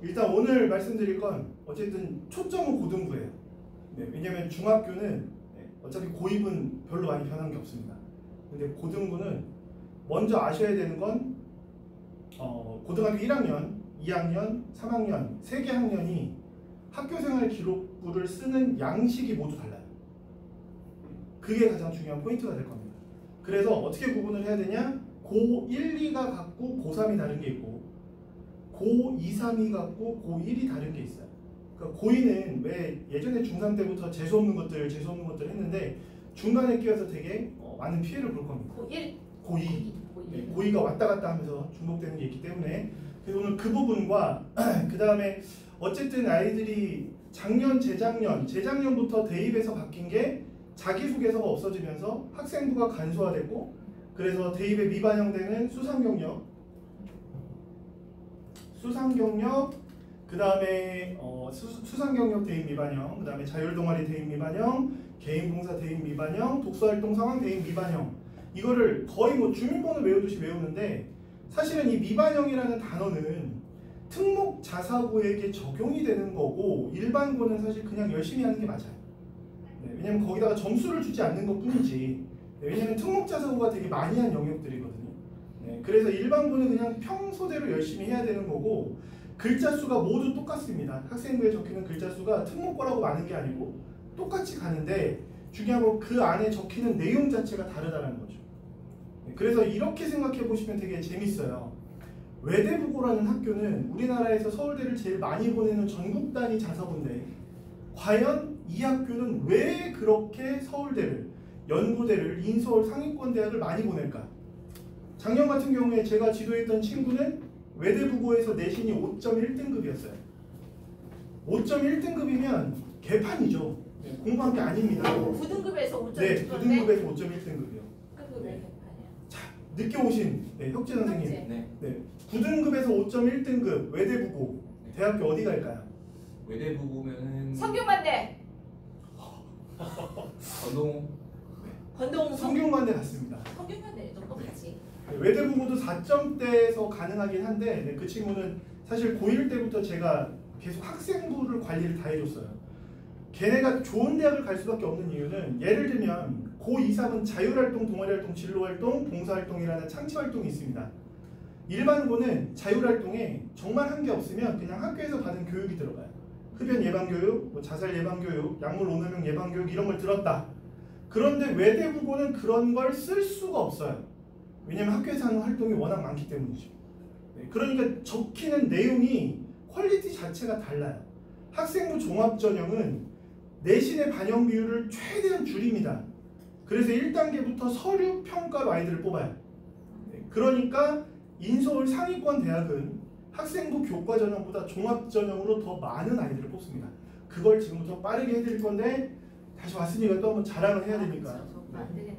일단 오늘 말씀드릴 건 어쨌든 초점은 고등부예요. 네, 왜냐면 중학교는 어차피 고입은 별로 많이 변한 게 없습니다. 근데 고등부는 먼저 아셔야 되는 건 고등학교 1학년, 2학년, 3학년, 3개 학년이 학교생활 기록부를 쓰는 양식이 모두 달라요. 그게 가장 중요한 포인트가 될 겁니다. 그래서 어떻게 구분을 해야 되냐? 고 1, 2가 같고 고 3이 다른 게 있고 고 2, 3이 같고 고 1이 다른 게 있어요. 그러니까 고2는 왜 예전에 중3 때부터 재수없는 것들 했는데 중간에 끼어서 되게 많은 피해를 볼 겁니다. 고1? 고2. 네, 고2가 왔다 갔다 하면서 중복되는 게 있기 때문에 그래서 오늘 그 부분과 그 다음에 어쨌든 아이들이 작년, 재작년부터 대입에서 바뀐 게 자기소개서가 없어지면서 학생부가 간소화됐고 그래서 대입에 미반영되는 수상경력 그 다음에 수상경력 대입 미반영, 그 다음에 자율동아리 대입 미반영, 개인봉사 대입 미반영, 독서활동 상황 대입 미반영 이거를 거의 뭐 주민번호 외우듯이 외우는데 사실은 이 미반영이라는 단어는 특목 자사고에게 적용이 되는 거고 일반고는 사실 그냥 열심히 하는 게 맞아요. 네, 왜냐면 거기다가 점수를 주지 않는 것 뿐이지 왜냐면 특목 자사고가 되게 많이 한 영역들이거든요. 네, 그래서 일반고는 그냥 평소대로 열심히 해야 되는 거고 글자 수가 모두 똑같습니다. 학생부에 적히는 글자 수가 특목고라고 많은 게 아니고 똑같이 가는데 중요한 건 그 안에 적히는 내용 자체가 다르다는 거죠. 네, 그래서 이렇게 생각해 보시면 되게 재밌어요. 외대부고라는 학교는 우리나라에서 서울대를 제일 많이 보내는 전국 단위 자사고인데 과연 이 학교는 왜 그렇게 서울대를, 연고대를, 인서울 상위권 대학을 많이 보낼까? 작년 같은 경우에 제가 지도했던 친구는 외대부고에서 내신이 5.1등급이었어요. 5.1등급이면 개판이죠. 네, 공부한 게 아닙니다. 9등급에서 5.1등급? 네, 9등급에서 5.1등급이요. 그리고 왜 개판이야? 자, 늦게 오신 혁재 선생님. 네, 9등급에서 5.1등급 외대부고 대학교 어디 갈까요? 외대부고면은 성균관대. 건동 성균관대 갔습니다. 성균관대 똑같이. 외대부고도 4점대에서 가능하긴 한데 네, 그 친구는 사실 고1 때부터 제가 계속 학생부를 관리를 다 해줬어요. 걔네가 좋은 대학을 갈 수밖에 없는 이유는 예를 들면 고2, 3은 자율활동, 동아리활동, 진로활동, 봉사활동이라는 창치활동이 있습니다. 일반고는 자율활동에 정말 한 게 없으면 그냥 학교에서 받은 교육이 들어가요. 흡연 예방교육, 자살 예방교육, 약물 오남용 예방교육 이런 걸 들었다. 그런데 외대부고는 그런 걸 쓸 수가 없어요. 왜냐면 학교에서 하는 활동이 워낙 많기 때문이죠. 네, 그러니까 적히는 내용이 퀄리티 자체가 달라요. 학생부 종합전형은 내신의 반영 비율을 최대한 줄입니다. 그래서 1단계부터 서류 평가로 아이들을 뽑아요. 네, 그러니까 인서울 상위권 대학은 학생부 교과전형보다 종합전형으로 더 많은 아이들을 뽑습니다. 그걸 지금부터 빠르게 해드릴 건데 다시 왔으니까 또 한번 자랑을 해야 되니까. 안 되겠네.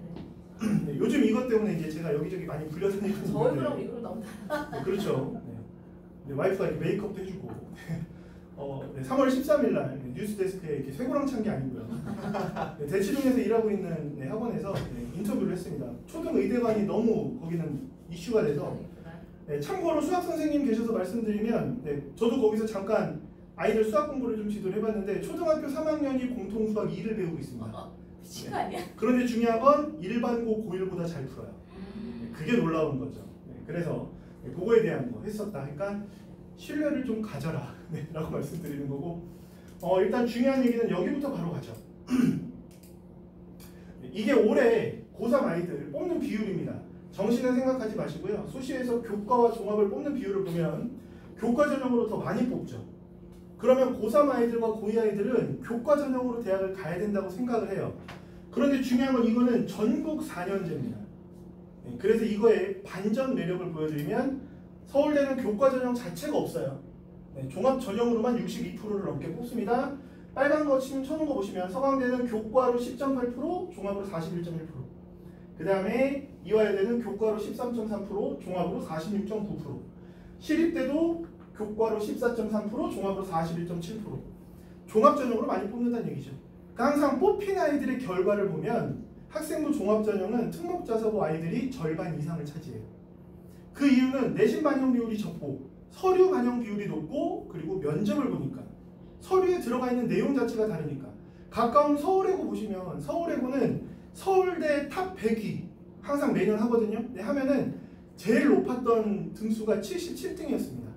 네, 요즘 이것 때문에 이제 제가 여기저기 많이 불려다니거든요. 저 얼굴하고 이걸로 너무 네, 그렇죠. 네. 네, 와이프가 이렇게 메이크업도 해주고. 네, 3월 13일 날 뉴스데스크에 이렇게 쇠고랑 찬 게 아니고요. 네, 대치동에서 일하고 있는 학원에서 인터뷰를 했습니다. 초등 의대반이 너무 거기는 이슈가 돼서 참고로 수학 선생님 계셔서 말씀드리면 저도 거기서 잠깐 아이들 수학 공부를 좀 지도를 해봤는데 초등학교 3학년이 공통 수학 2를 배우고 있습니다. 미친 거 아니야? 그런데 중요한 건 일반고 고1보다 잘 풀어요. 그게 놀라운 거죠. 그래서 그거에 대한 거 했었다. 그러니까 신뢰를 좀 가져라 라고 말씀드리는 거고 일단 중요한 얘기는 여기부터 바로 가죠. 이게 올해 고3 아이들 뽑는 비율입니다. 정시는 생각하지 마시고요. 수시에서 교과와 종합을 뽑는 비율을 보면 교과 전형으로 더 많이 뽑죠. 그러면 고3 아이들과 고2 아이들은 교과 전형으로 대학을 가야 된다고 생각을 해요. 그런데 중요한 건 이거는 전국 4년제입니다. 그래서 이거의 반전 매력을 보여드리면 서울대는 교과 전형 자체가 없어요. 종합 전형으로만 62%를 넘게 뽑습니다. 빨간 거 치면 쳐놓은 거 보시면 서강대는 교과로 10.8%, 종합으로 41.1%. 그 다음에 이화여대는 교과로 13.3%, 종합으로 46.9%. 시립대도 교과로 14.3%, 종합으로 41.7%. 종합 전형으로 많이 뽑는다는 얘기죠. 그러니까 항상 뽑힌 아이들의 결과를 보면 학생부 종합 전형은 특목자사고 아이들이 절반 이상을 차지해요. 그 이유는 내신 반영 비율이 적고 서류 반영 비율이 높고 그리고 면접을 보니까 서류에 들어가 있는 내용 자체가 다르니까 가까운 서울예고 보시면 서울예고는 서울대 탑 100위 항상 매년 하거든요. 네, 하면은 제일 높았던 등수가 77등이었습니다.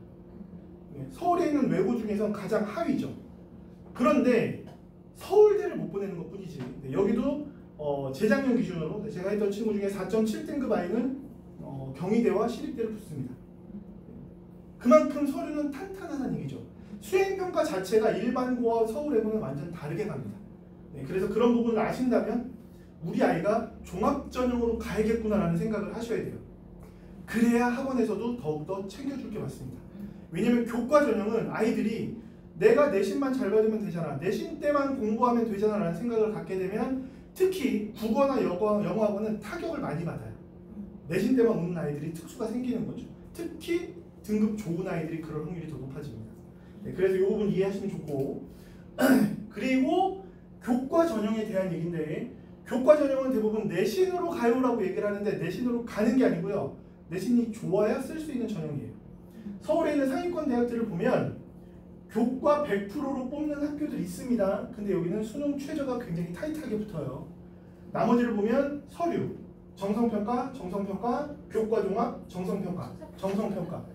네, 서울에 있는 외고 중에서 가장 하위죠. 그런데 서울대를 못 보내는 것 뿐이지. 네, 여기도 재작년 기준으로 제가 했던 친구 중에 4.7등급 아이는 경희대와 시립대를 붙습니다. 그만큼 서류는 탄탄하다는 얘기죠. 수행평가 자체가 일반고와 서울예고는 완전 다르게 갑니다. 네, 그래서 그런 부분을 아신다면 우리 아이가 종합전형으로 가야겠구나라는 생각을 하셔야 돼요. 그래야 학원에서도 더욱더 챙겨줄 게 맞습니다. 왜냐면 교과전형은 아이들이 내가 내신만 잘 받으면 되잖아, 내신 때만 공부하면 되잖아 라는 생각을 갖게 되면 특히 국어나 영어학원은 타격을 많이 받아요. 내신 때만 오는 아이들이 특수가 생기는 거죠. 특히 등급 좋은 아이들이 그럴 확률이 더 높아집니다. 네, 그래서 이 부분 이해하시면 좋고 그리고 교과 전형에 대한 얘기인데 교과 전형은 대부분 내신으로 가요라고 얘기를 하는데 내신으로 가는 게 아니고요. 내신이 좋아야 쓸 수 있는 전형이에요. 서울에 있는 상위권 대학들을 보면 교과 100%로 뽑는 학교들이 있습니다. 근데 여기는 수능 최저가 굉장히 타이트하게 붙어요. 나머지를 보면 서류, 정성평가, 교과 종합, 정성평가.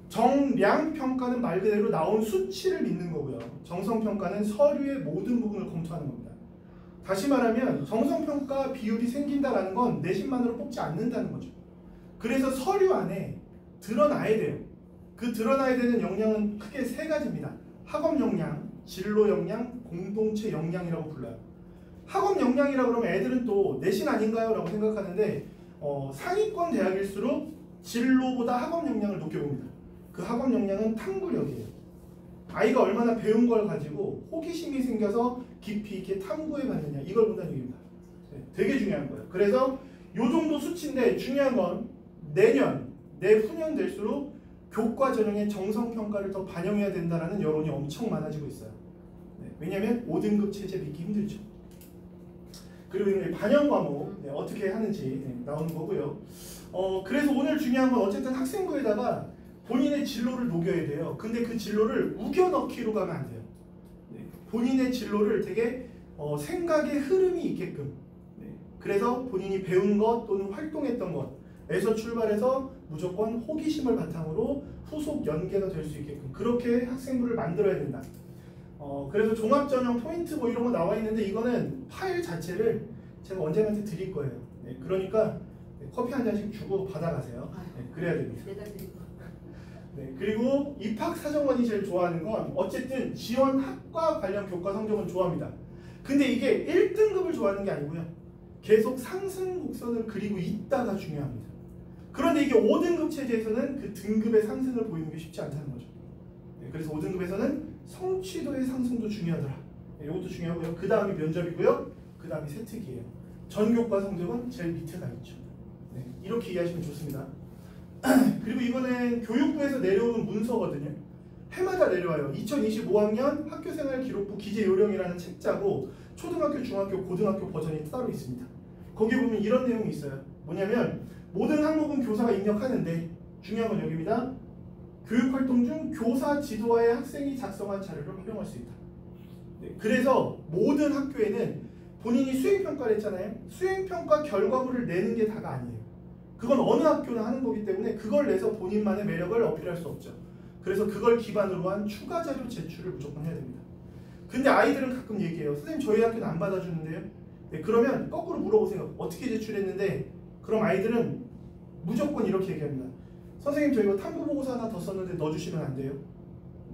정량평가는 말 그대로 나온 수치를 믿는 거고요. 정성평가는 서류의 모든 부분을 검토하는 겁니다. 다시 말하면 정성평가 비율이 생긴다는 건 내신만으로 뽑지 않는다는 거죠. 그래서 서류 안에 드러나야 돼요. 그 드러나야 되는 역량은 크게 세 가지입니다. 학업 역량, 진로 역량, 공동체 역량이라고 불러요. 학업 역량이라고 그러면 애들은 또 내신 아닌가요? 라고 생각하는데 상위권 대학일수록 진로보다 학업 역량을 높게 봅니다. 그 학업 역량은 탐구력이에요. 아이가 얼마나 배운 걸 가지고 호기심이 생겨서 깊이 있게 탐구해 봤느냐 이걸 본다는 얘기입니다. 네, 되게 중요한 거예요. 그래서 요 정도 수치인데 중요한 건 내년, 내후년 될수록 교과 전형의 정성평가를 더 반영해야 된다는 여론이 엄청 많아지고 있어요. 네, 왜냐하면 5등급 체제 믿기 힘들죠. 그리고 이제 반영 과목 어떻게 하는지 나오는 거고요. 그래서 오늘 중요한 건 어쨌든 학생부에다가 본인의 진로를 녹여야 돼요. 근데 그 진로를 우겨 넣기로 가면 안 돼요. 네, 본인의 진로를 되게 생각의 흐름이 있게끔 그래서 본인이 배운 것 또는 활동했던 것에서 출발해서 무조건 호기심을 바탕으로 후속 연계가 될 수 있게끔 그렇게 학생부를 만들어야 된다. 그래서 종합전형 포인트 뭐 이런 거 나와 있는데 이거는 파일 자체를 제가 원장님한테 드릴 거예요. 네, 그러니까 커피 한 잔씩 주고 받아가세요. 네, 그래야 됩니다. 내가 드리고. 네, 그리고 입학사정관이 제일 좋아하는 건 어쨌든 지원 학과 관련 교과 성적은 좋아합니다. 근데 이게 1등급을 좋아하는 게 아니고요. 계속 상승 곡선을 그리고 있다가 중요합니다. 그런데 이게 5등급 체제에서는 그 등급의 상승을 보이는 게 쉽지 않다는 거죠. 네, 그래서 5등급에서는 성취도의 상승도 중요하더라. 네, 이것도 중요하고요. 그 다음이 면접이고요. 그 다음이 세특이에요. 전교과 성적은 제일 밑에 가 있죠. 네, 이렇게 이해하시면 좋습니다. 그리고 이거는 교육부에서 내려오는 문서거든요. 해마다 내려와요. 2025학년 학교생활 기록부 기재 요령이라는 책자고 초등학교, 중학교, 고등학교 버전이 따로 있습니다. 거기 보면 이런 내용이 있어요. 뭐냐면 모든 항목은 교사가 입력하는데 중요한 건 여기입니다. 교육활동 중 교사 지도와의 학생이 작성한 자료를 활용할 수 있다. 네, 그래서 모든 학교에는 본인이 수행평가를 했잖아요. 수행평가 결과물을 내는 게 다가 아니에요. 그건 어느 학교나 하는 거기 때문에 그걸 내서 본인만의 매력을 어필할 수 없죠. 그래서 그걸 기반으로 한 추가 자료 제출을 무조건 해야 됩니다. 근데 아이들은 가끔 얘기해요. 선생님 저희 학교는 안 받아주는데요. 네, 그러면 거꾸로 물어보세요. 어떻게 제출했는데? 그럼 아이들은 무조건 이렇게 얘기합니다. 선생님 저 이거 탐구보고서 하나 더 썼는데 넣어주시면 안 돼요?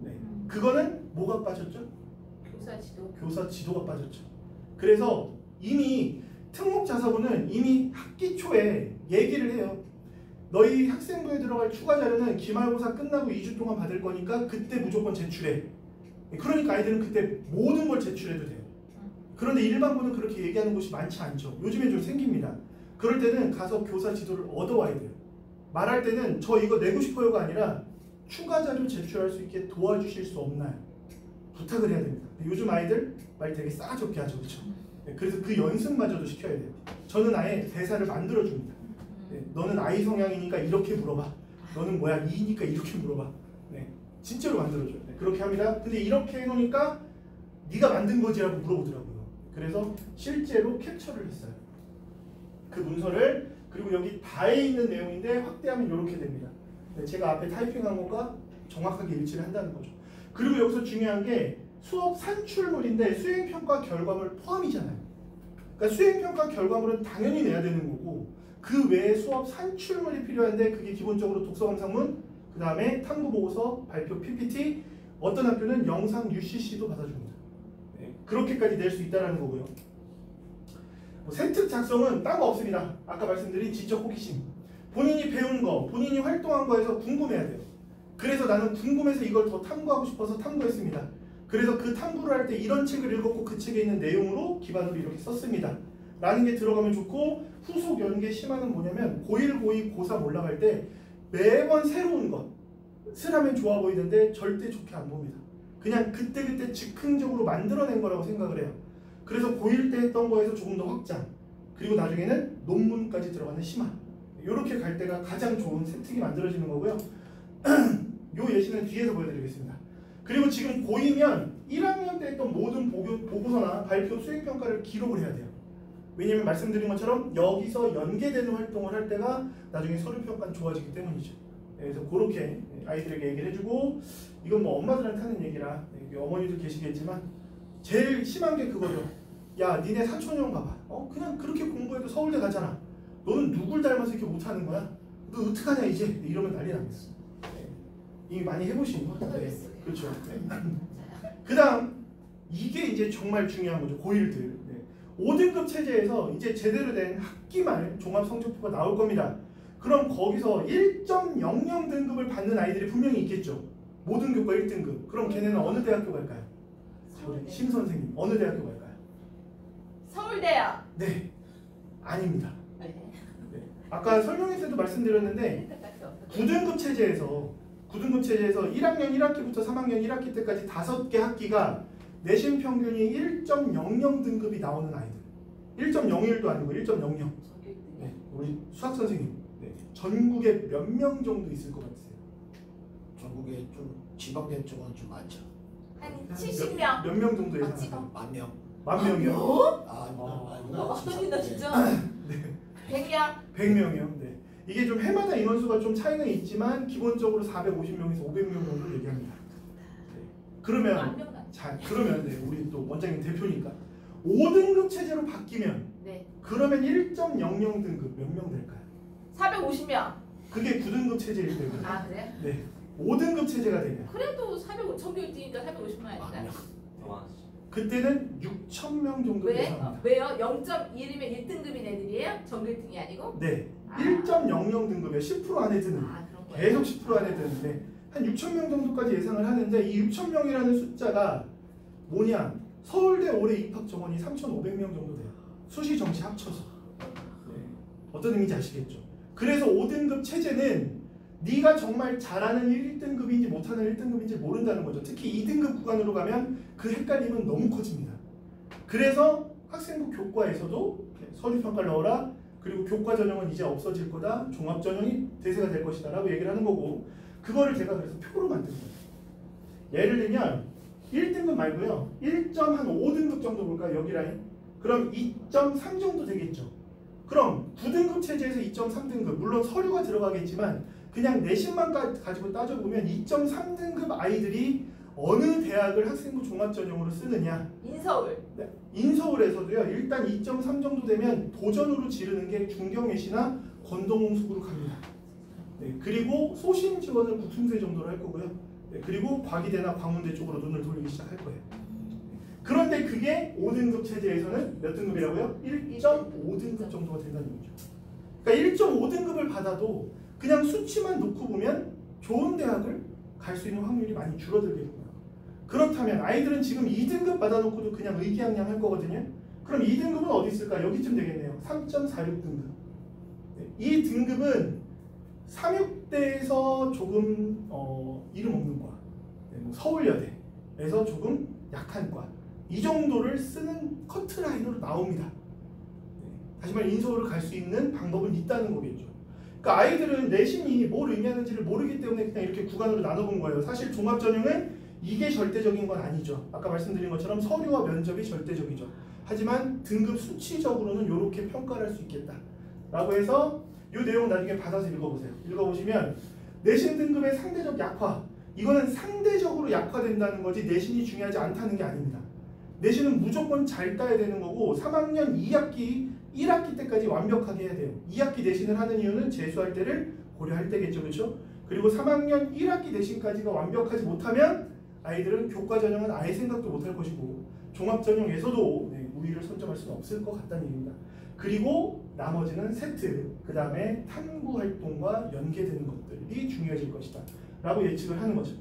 네, 그거는 뭐가 빠졌죠? 교사 지도. 교사 지도가 빠졌죠. 그래서 이미 특목자사부는 이미 학기 초에 얘기를 해요. 너희 학생부에 들어갈 추가 자료는 기말고사 끝나고 2주 동안 받을 거니까 그때 무조건 제출해. 그러니까 아이들은 그때 모든 걸 제출해도 돼요. 그런데 일반부는 그렇게 얘기하는 곳이 많지 않죠. 요즘에 좀 생깁니다. 그럴 때는 가서 교사 지도를 얻어와야 돼요. 말할 때는 저 이거 내고 싶어요가 아니라 추가 자료 제출할 수 있게 도와주실 수 없나요? 부탁을 해야 됩니다. 요즘 아이들 말 되게 싸가지없게 하죠. 그렇죠? 그래서 그 연습마저도 시켜야 돼요. 저는 아예 대사를 만들어줍니다. 너는 아이 성향이니까 이렇게 물어봐. 너는 뭐야? 이니까 이렇게 물어봐. 진짜로 만들어줘요. 네, 그렇게 합니다. 근데 이렇게 해놓으니까 네가 만든 거지라고 물어보더라고요. 그래서 실제로 캡처를 했어요. 그 문서를. 그리고 여기 다에 있는 내용인데 확대하면 이렇게 됩니다. 네, 제가 앞에 타이핑한 것과 정확하게 일치를 한다는 거죠. 그리고 여기서 중요한 게 수업 산출물인데 수행평가 결과물 포함이잖아요. 그러니까 수행평가 결과물은 당연히 내야 되는 거고 그 외에 수업 산출물이 필요한데 그게 기본적으로 독서감상문, 그 다음에 탐구보고서, 발표 PPT, 어떤 학교는 영상 UCC도 받아줍니다. 네, 그렇게까지 낼 수 있다는 거고요. 세특 작성은 딴 거 없습니다. 아까 말씀드린 지적 호기심. 본인이 배운 거, 본인이 활동한 거에서 궁금해야 돼요. 그래서 나는 궁금해서 이걸 더 탐구하고 싶어서 탐구했습니다. 그래서 그 탐구를 할 때 이런 책을 읽었고 그 책에 있는 내용으로 기반으로 이렇게 썼습니다. 라는 게 들어가면 좋고 후속 연계 심화는 뭐냐면 고1, 고2, 고3 올라갈 때 매번 새로운 것을 하면 좋아 보이는데 절대 좋게 안 봅니다. 그냥 그때그때 즉흥적으로 만들어낸 거라고 생각을 해요. 그래서 고1 때 했던 거에서 조금 더 확장, 그리고 나중에는 논문까지 들어가는 심화, 이렇게 갈 때가 가장 좋은 세특이 만들어지는 거고요. 요 예시는 뒤에서 보여드리겠습니다. 그리고 지금 고2면 1학년 때 했던 모든 보고서나 발표 수행평가를 기록을 해야 돼요. 왜냐면 말씀드린 것처럼 여기서 연계되는 활동을 할 때가 나중에 서류평가는 좋아지기 때문이죠. 그래서 그렇게 아이들에게 얘기를 해주고, 이건 뭐 엄마들한테 하는 얘기라 여기 어머니도 계시겠지만 제일 심한 게 그거죠. 야, 니네 사촌 형 봐봐. 그냥 그렇게 공부해도 서울대 가잖아. 너는 누굴 닮아서 이렇게 못하는 거야? 너 어떡하냐 이제? 이러면 난리 나겠어. 네. 이미 많이 해보신 거. 네. 그렇죠. 네. 그 다음 이게 이제 정말 중요한 거죠. 고1들. 네. 5등급 체제에서 이제 제대로 된 학기말 종합성적표가 나올 겁니다. 그럼 거기서 1.00 등급을 받는 아이들이 분명히 있겠죠. 모든 교과 1등급. 그럼 걔네는 어느 대학교 갈까요? 서울대. 심 선생님 어느 대학교 갈까요? 서울대요. 네, 아닙니다. 네. 네. 아까 설명회 때도 말씀드렸는데 9등급 체제에서 1학년 1학기부터 3학년 1학기 때까지 5개 학기가 내신 평균이 1.00 등급이 나오는 아이들. 1.01도 아니고 1.00. 네, 우리 수학 선생님. 네. 전국에 몇 명 정도 있을 것 같으세요? 전국에 좀 지방대 쪽은 좀 많죠. 한 70명. 몇 명 정도 아, 지방. 예상하세요? 만 명. 만 명이요? 너 진짜. 네. 100명. 100명이요. 네. 이게 좀 해마다 인원수가 좀 차이는 있지만 기본적으로 450명에서 500명 정도 얘기합니다. 네. 그러면 만명 나. 자, 그러면 네, 우리 또 원장님 대표니까 5등급 체제로 바뀌면 네. 그러면 1.00 등급 몇 명 될까요? 450명. 그게 9등급 체제일 때고요. 아 그래? 네. 5등급 체제가 되면 그래도 450 전교일등이니까 450명 아닐까? 더 많았어. 그때는 6,000명 정도 왜? 예상합니다. 왜요? 0.1이면 1등급인 애들이에요? 전교일등이 아니고? 네. 아. 1.00 등급에 10% 안에 드는 아 그런 거예요? 계속 10% 안에 드는데 한 6,000명 정도까지 예상을 하는데 이 6,000명이라는 숫자가 뭐냐? 서울대 올해 입학 정원이 3,500명 정도 돼요. 수시 정시 합쳐서. 네. 어떤 의미인지 아시겠죠? 그래서 5등급 체제는 네가 정말 잘하는 1등급인지 못하는 1등급인지 모른다는 거죠. 특히 2등급 구간으로 가면 그 헷갈림은 너무 커집니다. 그래서 학생부 교과에서도 서류평가를 넣어라. 그리고 교과 전형은 이제 없어질 거다. 종합 전형이 대세가 될 것이다 라고 얘기를 하는 거고, 그거를 제가 그래서 표로 만든 거예요. 예를 들면 1등급 말고요. 1.5등급 정도 볼까요? 여기 라인. 그럼 2.3 정도 되겠죠. 그럼 9등급 체제에서 2.3등급, 물론 서류가 들어가겠지만 그냥 내신만 가지고 따져보면 2.3등급 아이들이 어느 대학을 학생부 종합전형으로 쓰느냐. 인서울. 네. 인서울에서도요. 일단 2.3 정도 되면 도전으로 지르는 게 중경외시나 건동홍수구로 갑니다. 네. 그리고 소신 지원은 국순대 정도로 할 거고요. 네. 그리고 과기대나 광운대 쪽으로 눈을 돌리기 시작할 거예요. 그런데 그게 5등급 체제에서는 몇 등급이라고요? 1.5등급 정도가 된다는 거죠. 그러니까 1.5등급을 받아도 그냥 수치만 놓고 보면 좋은 대학을 갈 수 있는 확률이 많이 줄어들겠고요. 그렇다면 아이들은 지금 2등급 받아놓고도 그냥 의기양양 할 거거든요. 그럼 2등급은 어디 있을까? 여기쯤 되겠네요. 3.46등급. 이 등급은 3육대에서 조금 이름 없는 과, 서울여대에서 조금 약한 과, 이 정도를 쓰는 커트라인으로 나옵니다. 다시 말해 인서울을 갈 수 있는 방법은 있다는 거겠죠. 그러니까 아이들은 내신이 뭘 의미하는지를 모르기 때문에 그냥 이렇게 구간으로 나눠본 거예요. 사실 종합전형은 이게 절대적인 건 아니죠. 아까 말씀드린 것처럼 서류와 면접이 절대적이죠. 하지만 등급 수치적으로는 이렇게 평가를 할 수 있겠다 라고 해서 이 내용 나중에 받아서 읽어보세요. 읽어보시면 내신 등급의 상대적 약화, 이거는 상대적으로 약화된다는 거지 내신이 중요하지 않다는 게 아닙니다. 내신은 무조건 잘 따야 되는 거고 3학년 2학기 1학기 때까지 완벽하게 해야 돼요. 2학기 내신을 하는 이유는 재수할 때를 고려할 때겠죠. 그렇죠? 그리고 3학년 1학기 내신까지가 완벽하지 못하면 아이들은 교과 전형은 아예 생각도 못할 것이고 종합 전형에서도 우위를 선점할 수는 없을 것 같다는 얘기입니다. 그리고 나머지는 세트, 그 다음에 탐구 활동과 연계되는 것들이 중요해질 것이다 라고 예측을 하는 거죠.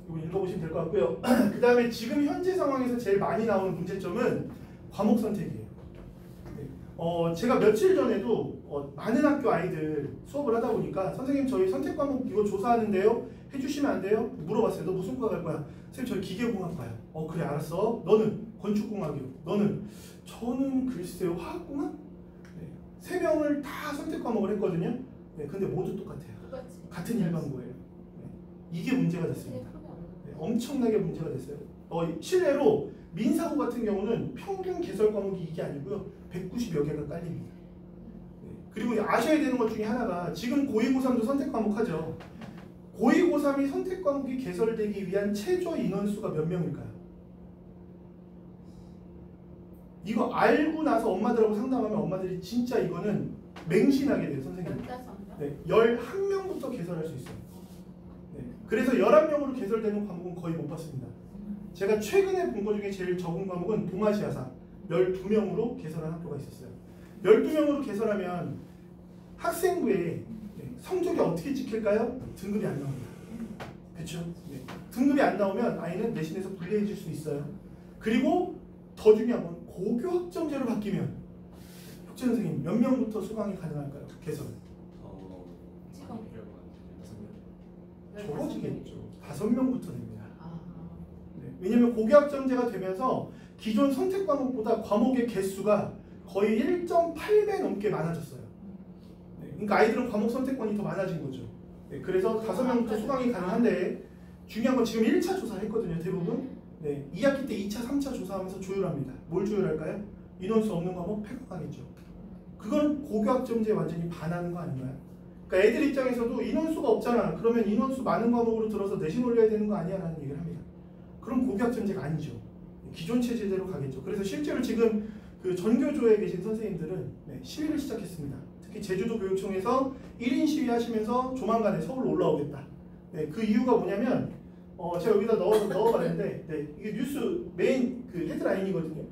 이거 읽어보시면 될 것 같고요. 그 다음에 지금 현재 상황에서 제일 많이 나오는 문제점은 과목 선택이에요. 제가 며칠 전에도 많은 학교 아이들 수업을 하다 보니까 선생님 저희 선택 과목 이거 조사하는데요 해주시면 안 돼요? 물어봤어요. 너 무슨 과 갈 거야? 선생님 저희 기계공학과요. 그래 알았어. 너는 건축공학이요. 너는? 저는 글쎄요 화학공학? 3명을 다 선택 과목을 했거든요. 근데 모두 똑같아요. 똑같이. 같은 일반고예요. 이게 문제가 됐습니다. 엄청나게 문제가 됐어요. 실례로 민사고 같은 경우는 평균 개설 과목이 이게 아니고요 190여 개가 깔립니다. 그리고 아셔야 되는 것 중에 하나가 지금 고2 고3도 선택 과목 하죠. 고2 고3이 선택 과목이 개설되기 위한 최저 인원수가 몇 명일까요? 이거 알고 나서 엄마들하고 상담하면 엄마들이 진짜 이거는 맹신하게 돼요. 선생님 11명부터 개설할 수 있어요. 그래서 11명으로 개설되는 과목은 거의 못 봤습니다. 제가 최근에 본 것 중에 제일 적은 과목은 동아시아사 12명으로 개설한 학교가 있었어요. 12명으로 개설하면 학생부에 성적이 어떻게 찍힐까요? 등급이 안 나옵니다. 그렇죠? 등급이 안 나오면 아이는 내신에서 불리해질 수 있어요. 그리고 더 중요한 건 고교 학점제로 바뀌면 혁재 선생님 몇 명부터 수강이 가능할까요? 개설. 적어지겠죠. 5명부터 됩니다. 왜냐하면 고교학점제가 되면서 기존 선택 과목보다 과목의 개수가 거의 1.8배 넘게 많아졌어요. 그러니까 아이들은 과목 선택권이 더 많아진 거죠. 그래서 5명부터 수강이 가능한데 중요한 건 지금 1차 조사했거든요. 대부분 2학기 때 2차, 3차 조사하면서 조율합니다. 뭘 조율할까요? 인원수 없는 과목 폐각하겠죠. 그건 고교학점제에 완전히 반하는 거 아닌가요? 그러니까 애들 입장에서도 인원수가 없잖아. 그러면 인원수 많은 과목으로 들어서 내신 올려야 되는 거 아니야? 라는 얘기를 합니다. 그럼 고교학점제가 아니죠. 기존 체제대로 가겠죠. 그래서 실제로 지금 그 전교조에 계신 선생님들은 시위를 시작했습니다. 특히 제주도 교육청에서 1인 시위 하시면서 조만간에 서울로 올라오겠다. 그 이유가 뭐냐면 제가 여기다 넣어봤는데 이게 뉴스 메인 그 헤드라인이거든요.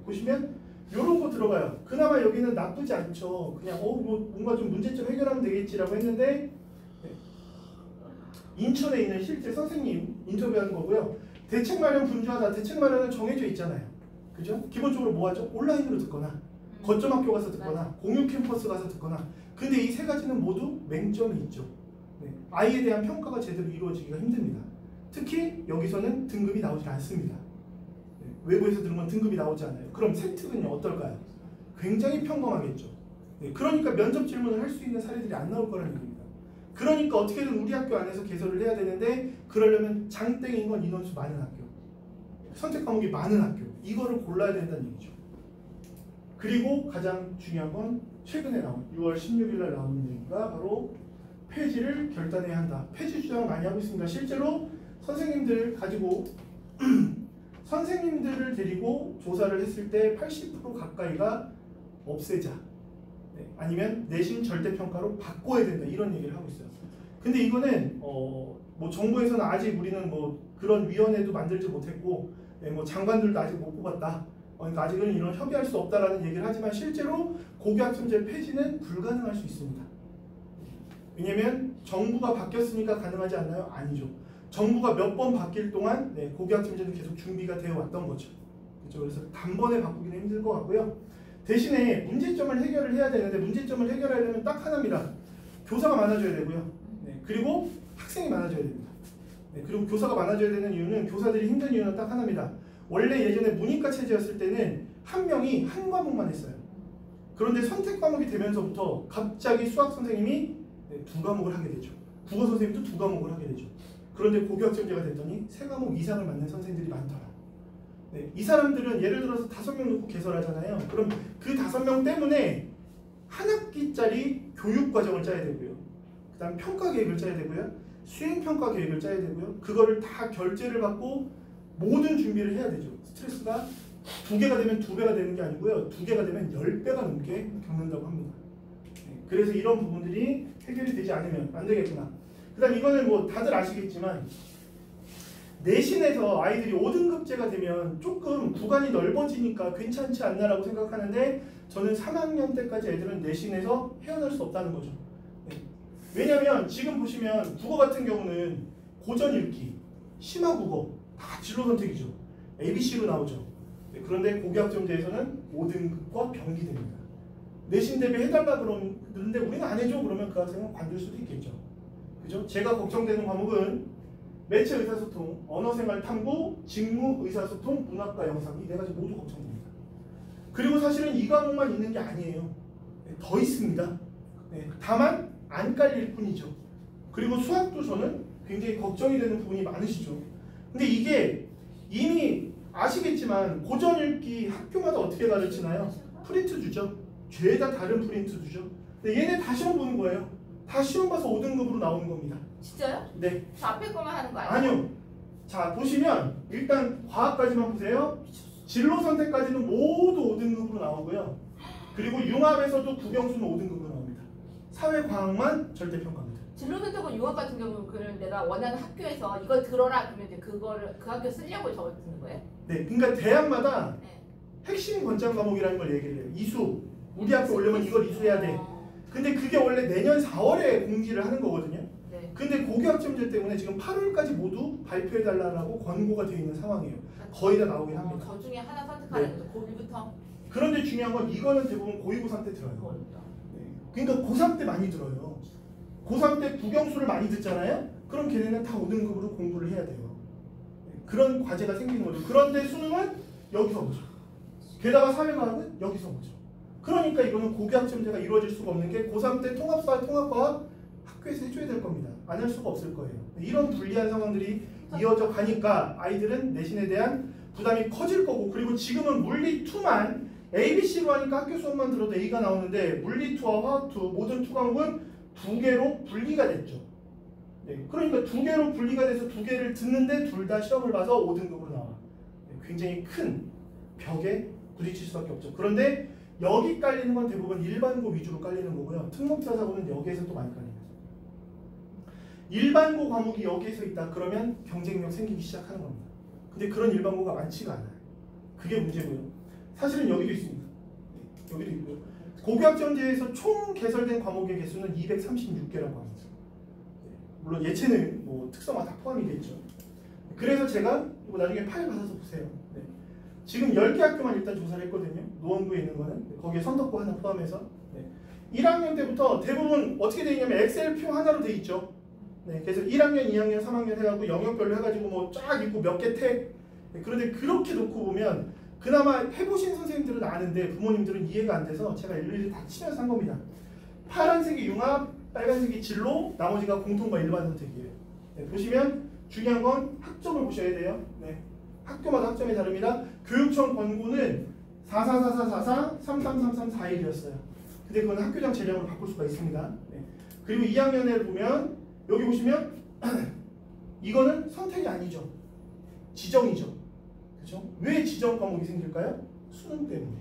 보시면 이런 거 들어가요. 그나마 여기는 나쁘지 않죠. 그냥 뭐 뭔가 좀 문제점 해결하면 되겠지라고 했는데 인천에 있는 실제 선생님 인터뷰한 거고요. 대책 마련 분주하다. 대책 마련은 정해져 있잖아요. 그죠? 기본적으로 뭐 하죠? 온라인으로 듣거나 거점 학교 가서 듣거나 공유 캠퍼스 가서 듣거나. 근데 이 3가지는 모두 맹점이 있죠. 아이에 대한 평가가 제대로 이루어지기가 힘듭니다. 특히 여기서는 등급이 나오지 않습니다. 외부에서 들은 건 등급이 나오지 않아요. 그럼 세특은요 어떨까요? 굉장히 평범하겠죠. 그러니까 면접 질문을 할 수 있는 사례들이 안 나올 거라는 얘기입니다. 그러니까 어떻게든 우리 학교 안에서 개설을 해야 되는데 그러려면 장땡인 건 인원수 많은 학교, 선택 과목이 많은 학교, 이거를 골라야 된다는 얘기죠. 그리고 가장 중요한 건 최근에 나온 6월 16일 날 나오는 얘기가 바로 폐지를 결단해야 한다. 폐지 주장을 많이 하고 있습니다. 실제로 선생님들 가지고 선생님들을 데리고 조사를 했을 때 80% 가까이가 없애자, 아니면 내신 절대평가로 바꿔야 된다, 이런 얘기를 하고 있어요. 근데 이거는 뭐 정부에서는 아직 우리는 뭐 그런 위원회도 만들지 못했고 뭐 장관들도 아직 못 뽑았다, 그러니까 아직은 이런 협의할 수 없다라는 얘기를 하지만 실제로 고교학점제 폐지는 불가능할 수 있습니다. 왜냐면 정부가 바뀌었으니까 가능하지 않나요? 아니죠. 정부가 몇 번 바뀔 동안 고교학점제는 계속 준비가 되어 왔던 거죠. 그렇죠? 그래서 단번에 바꾸기는 힘들 것 같고요. 대신에 문제점을 해결을 해야 되는데 문제점을 해결하려면 딱 하나입니다. 교사가 많아져야 되고요. 그리고 학생이 많아져야 됩니다. 그리고 교사가 많아져야 되는 이유는, 교사들이 힘든 이유는 딱 하나입니다. 원래 예전에 문이과 체제였을 때는 한 명이 한 과목만 했어요. 그런데 선택 과목이 되면서부터 갑자기 수학 선생님이 네, 2과목을 하게 되죠. 국어 선생님도 2과목을 하게 되죠. 그런데 고교학점제가 됐더니 3과목 이상을 맞는 선생님들이 많더라. 네, 이 사람들은 예를 들어서 5명 놓고 개설하잖아요. 그럼 그 5명 때문에 한 학기짜리 교육 과정을 짜야 되고요. 그 다음 평가 계획을 짜야 되고요. 수행 평가 계획을 짜야 되고요. 그거를 다 결제를 받고 모든 준비를 해야 되죠. 스트레스가 2개가 되면 2배가 되는 게 아니고요. 2개가 되면 10배가 넘게 겪는다고 합니다. 네, 그래서 이런 부분들이 해결이 되지 않으면 안 되겠구나. 그 다음 이거는 뭐 다들 아시겠지만 내신에서 아이들이 5등급제가 되면 조금 구간이 넓어지니까 괜찮지 않나라고 생각하는데 저는 3학년 때까지 애들은 내신에서 헤어날 수 없다는 거죠. 네. 왜냐하면 지금 보시면 국어 같은 경우는 고전 읽기, 심화 국어 다 진로 선택이죠. ABC로 나오죠. 네. 그런데 고교학점제에서는 5등급과 병기됩니다. 내신 대비 해달라 그러는데 우리는 안 해줘 그러면 그 학생은 관둘 수도 있겠죠. 그죠? 제가 걱정되는 과목은 매체 의사소통, 언어생활 탐구, 직무 의사소통, 문학과 영상 이 4가지 모두 걱정됩니다. 그리고 사실은 이 과목만 있는 게 아니에요. 네, 더 있습니다. 네, 다만 안 깔릴 뿐이죠. 그리고 수학도 저는 굉장히 걱정이 되는 부분이 많으시죠. 근데 이게 이미 아시겠지만 고전 읽기 학교마다 어떻게 가르치나요? 프린트 주죠. 죄다 다른 프린트 주죠. 근데 얘네 다 시험 보는 거예요. 다 시험 봐서 5등급으로 나오는 겁니다. 진짜요? 네. 저 앞에 거만 하는 거 아니에요? 아니요. 자 보시면 일단 과학까지만 보세요. 진로 선택까지는 모두 5등급으로 나오고요. 그리고 융합에서도 국영수는 5등급으로 나옵니다. 사회과학만 절대평가입니다. 진로 선택은 융합 같은 경우는 그냥 내가 원하는 학교에서 이걸 들어라 그러면 이제 그거를 그 학교 쓰려고 적어 듣는 거예요? 네, 그러니까 대학마다 네. 핵심 권장 과목이라는 걸 얘기를 해요. 이수. 우리 학교 오려면 이걸 이수해야 돼. 근데 그게 원래 내년 4월에 공지를 하는 거거든요. 네. 근데 고교학점제 때문에 지금 8월까지 모두 발표해달라고 권고가 되어 있는 상황이에요. 거의 다 나오긴 합니다. 저 중에 하나 선택하는 네. 거죠. 고1부터. 그런데 중요한 건 이거는 대부분 고2, 고3 때 들어요. 어렵다. 네. 그러니까 고3 때 많이 들어요. 고3 때 국영수를 많이 듣잖아요. 그럼 걔네는 다 5등급으로 공부를 해야 돼요. 네. 그런 과제가 생기는 거죠. 그런데 수능은 여기서 오죠. 게다가 사회과학은 여기서 오죠. 그러니까 이거는 고교학점제가 이루어질 수가 없는 게 고3 때 통합사회, 통합과학 학교에서 해줘야 될 겁니다. 안 할 수가 없을 거예요. 이런 불리한 상황들이 이어져 가니까 아이들은 내신에 대한 부담이 커질 거고, 그리고 지금은 물리2만 ABC로 하니까 학교 수업만 들어도 A가 나오는데 물리2와 화학2 모든 2과목은 2개로 분리가 됐죠. 네, 그러니까 2개로 분리가 돼서 2개를 듣는데 둘 다 시험을 봐서 5등급으로 나와. 네, 굉장히 큰 벽에 부딪힐 수밖에 없죠. 그런데 여기 깔리는 건 대부분 일반고 위주로 깔리는 거고요. 특목자사고는 여기에서 또 많이 깔립니다. 일반고 과목이 여기에서 있다 그러면 경쟁력 생기기 시작하는 겁니다. 근데 그런 일반고가 많지가 않아요. 그게 문제고요. 사실은 여기도 있습니다. 여기도 있고요. 고교학점제에서 총 개설된 과목의 개수는 236개라고 합니다. 물론 예체능 뭐 특성화 다 포함이겠죠. 그래서 제가 이거 나중에 파일 받아서 보세요. 네. 지금 10개 학교만 일단 조사를 했거든요. 노원구에 있는 거는. 거기에 선덕고 하나 포함해서. 네. 1학년 때부터 대부분 어떻게 돼 있냐면 엑셀표 하나로 돼 있죠. 네. 그래서 1학년, 2학년, 3학년 해가지고 영역별로 해가지고 뭐 쫙 있고 몇 개 택. 네. 그런데 그렇게 놓고 보면 그나마 해보신 선생님들은 아는데 부모님들은 이해가 안 돼서 제가 일일이 다 치면서 한 겁니다. 파란색이 융합, 빨간색이 진로, 나머지가 공통과 일반 선택이에요. 네. 보시면 중요한 건 학점을 보셔야 돼요. 네. 학교마다 학점이 다릅니다. 교육청 권고는 444444 333341이었어요. 근데 그건 학교장 재량으로 바꿀 수가 있습니다. 네. 그리고 2학년에 보면 여기 보시면 이거는 선택이 아니죠. 지정이죠. 그렇죠? 왜 지정 과목이 생길까요? 수능 때문에.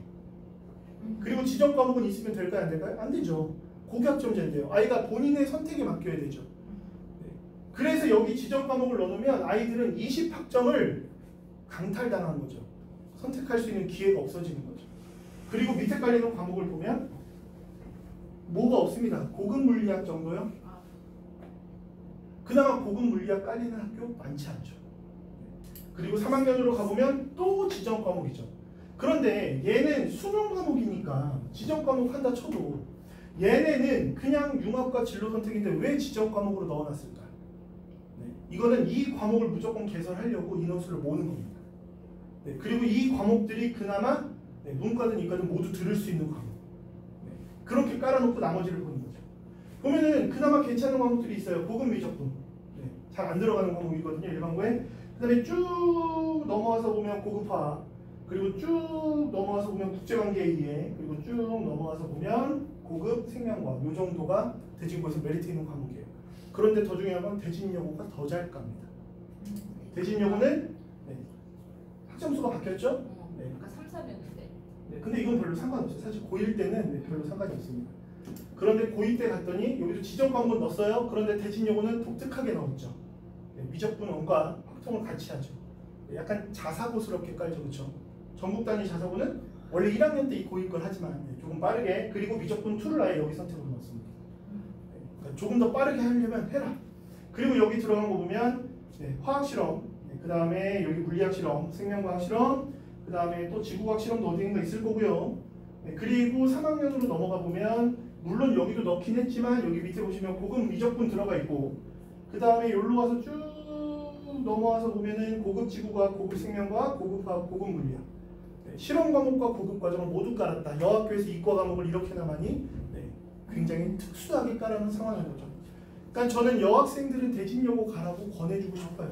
그리고 지정 과목은 있으면 될까요? 안 될까요? 안 되죠. 고교학점제인데요. 아이가 본인의 선택에 맡겨야 되죠. 네. 그래서 여기 지정 과목을 넣어놓으면 아이들은 20학점을 강탈당한 거죠. 선택할 수 있는 기회가 없어지는 거죠. 그리고 밑에 깔리는 과목을 보면 뭐가 없습니다. 고급 물리학 정도요. 그나마 고급 물리학 깔리는 학교 많지 않죠. 그리고 3학년으로 가보면 또 지정 과목이죠. 그런데 얘는 수능 과목이니까 지정 과목 한다 쳐도 얘네는 그냥 융합과 진로 선택인데 왜 지정 과목으로 넣어놨을까? 네. 이거는 이 과목을 무조건 개설하려고 인원수를 모으는 겁니다. 네. 그리고 이 과목들이 그나마 네, 문과든 이과든 모두 들을 수 있는 과목. 그렇게 깔아놓고 나머지를 보는 거죠. 보면은 그나마 괜찮은 과목들이 있어요. 고급 미적분. 네, 잘 안 들어가는 과목이거든요. 일반고에. 그다음에 쭉 넘어와서 보면 고급화. 그리고 쭉 넘어와서 보면 국제관계 이해. 그리고 쭉 넘어와서 보면 고급 생명과학. 요 정도가 대진고에서 메리트 있는 과목이에요. 그런데 더 중요한 건 대진여고가 더 잘 갑니다. 대진여고는 네, 학점수가 바뀌었죠? 네. 아까 3, 4였는데. 네, 근데 이건 별로 상관없어요. 사실 고1 때는 네, 별로 상관이 없습니다. 그런데 고2 때 갔더니 여기도 지정 과목은 넣었어요. 그런데 대진여고는 독특하게 넣었죠. 네, 미적분 원과 확통을 같이 하죠. 네, 약간 자사고스럽게 깔죠, 그렇죠? 전국 단위 자사고는 원래 1학년 때 이 고1 걸 하지만 네, 조금 빠르게 그리고 미적분 2를 아예 여기 선택으로 넣었습니다. 네, 그러니까 조금 더 빠르게 하려면 해라. 그리고 여기 들어간 거 보면 네, 화학 실험, 네, 그 다음에 여기 물리학 실험, 생명과학 실험, 그 다음에 또 지구과학 실험도 어딘가 있을 거고요. 네, 그리고 3학년으로 넘어가 보면 물론 여기도 넣긴 했지만 여기 밑에 보시면 고급 미적분 들어가 있고 그 다음에 여기로 와서 쭉 넘어와서 보면은 고급 지구과학, 고급 생명과학, 고급 화학, 고급 물리학 네, 실험 과목과 고급 과정을 모두 깔았다. 여학교에서 이과 과목을 이렇게나 많이 네, 굉장히 특수하게 깔아놓은 상황인 거죠. 그러니까 저는 여학생들은 대진여고 가라고 권해주고 싶어요.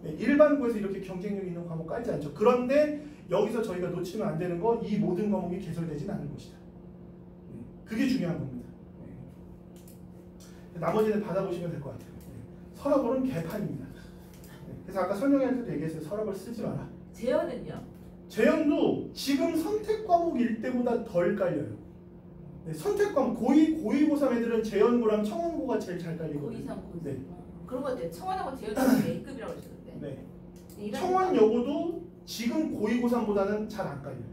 네, 일반고에서 이렇게 경쟁력 있는 과목 깔지 않죠. 그런데 여기서 저희가 놓치면 안 되는 거 이 모든 과목이 개설되진 않을 것이다. 네, 그게 중요한 겁니다. 네. 나머지는 받아보시면 될 것 같아요. 네. 서랍은 개판입니다. 네, 그래서 아까 설명할 때도 얘기했어요. 서랍을 쓰지 마라. 재현은요? 재현도 지금 선택 과목일 때보다 덜 깔려요. 네, 선택 과목 고2, 고2, 고3 애들은 재현고랑 청원고가 제일 잘 깔리거든요. 고2, 3, 고2. 네. 그런 거 같아요. 청원하고 재현은 A급이라고 하시던데. 네. 청원여고도 지금 고2, 고3보다는 잘 안 깔려요.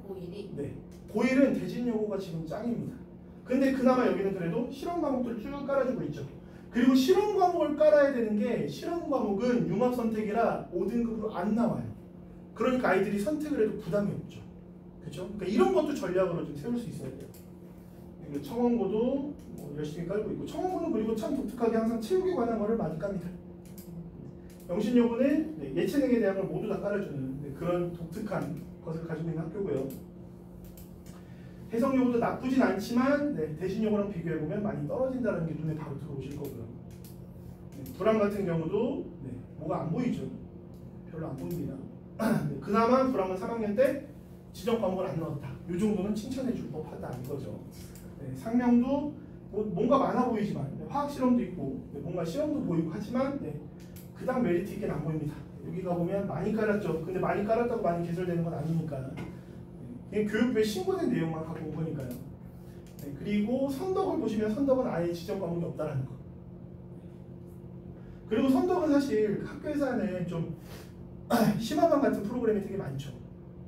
고1이. 네. 고1은 대진여고가 지금 짱입니다. 근데 그나마 여기는 그래도 실험 과목들 쭉 깔아주고 있죠. 그리고 실험 과목을 깔아야 되는 게 실험 과목은 융합 선택이라 5등급으로 안 나와요. 그러니까 아이들이 선택을 해도 부담이 없죠. 그렇죠? 그러니까 이런 것도 전략으로 좀 세울 수 있어야 돼요. 그리고 청원고도 뭐 열심히 깔고 있고 청원고는 그리고 참 독특하게 항상 체육에 관한 거를 많이 깝니다. 영신여고는 네, 예체능에 대한 걸 모두 다 깔아주는 네, 그런 독특한 것을 가지고 있는 학교고요. 해성여고도 나쁘진 않지만 네, 대신여고랑 비교해보면 많이 떨어진다는 게 눈에 바로 들어오실 거고요. 네, 불암 같은 경우도 네, 뭐가 안 보이죠. 별로 안 보입니다. 네, 그나마 불암은 3학년 때 지정 과목을 안 넣었다. 이 정도는 칭찬해 줄 법하다 이거죠. 네, 상명도 뭔가 많아 보이지만 네, 화학 실험도 있고 네, 뭔가 시험도 보이고 하지만 네, 그닥 메리트 있게 안 보입니다. 여기 가보면 많이 깔았죠. 근데 많이 깔았다고 많이 개설되는 건 아니니까 네, 교육부에 신고된 내용만 갖고 온 거니까요. 네, 그리고 선덕을 보시면 선덕은 아예 지정 과목이 없다라는 거. 그리고 선덕은 사실 학교에서 하는 좀 심화반 같은 프로그램이 되게 많죠.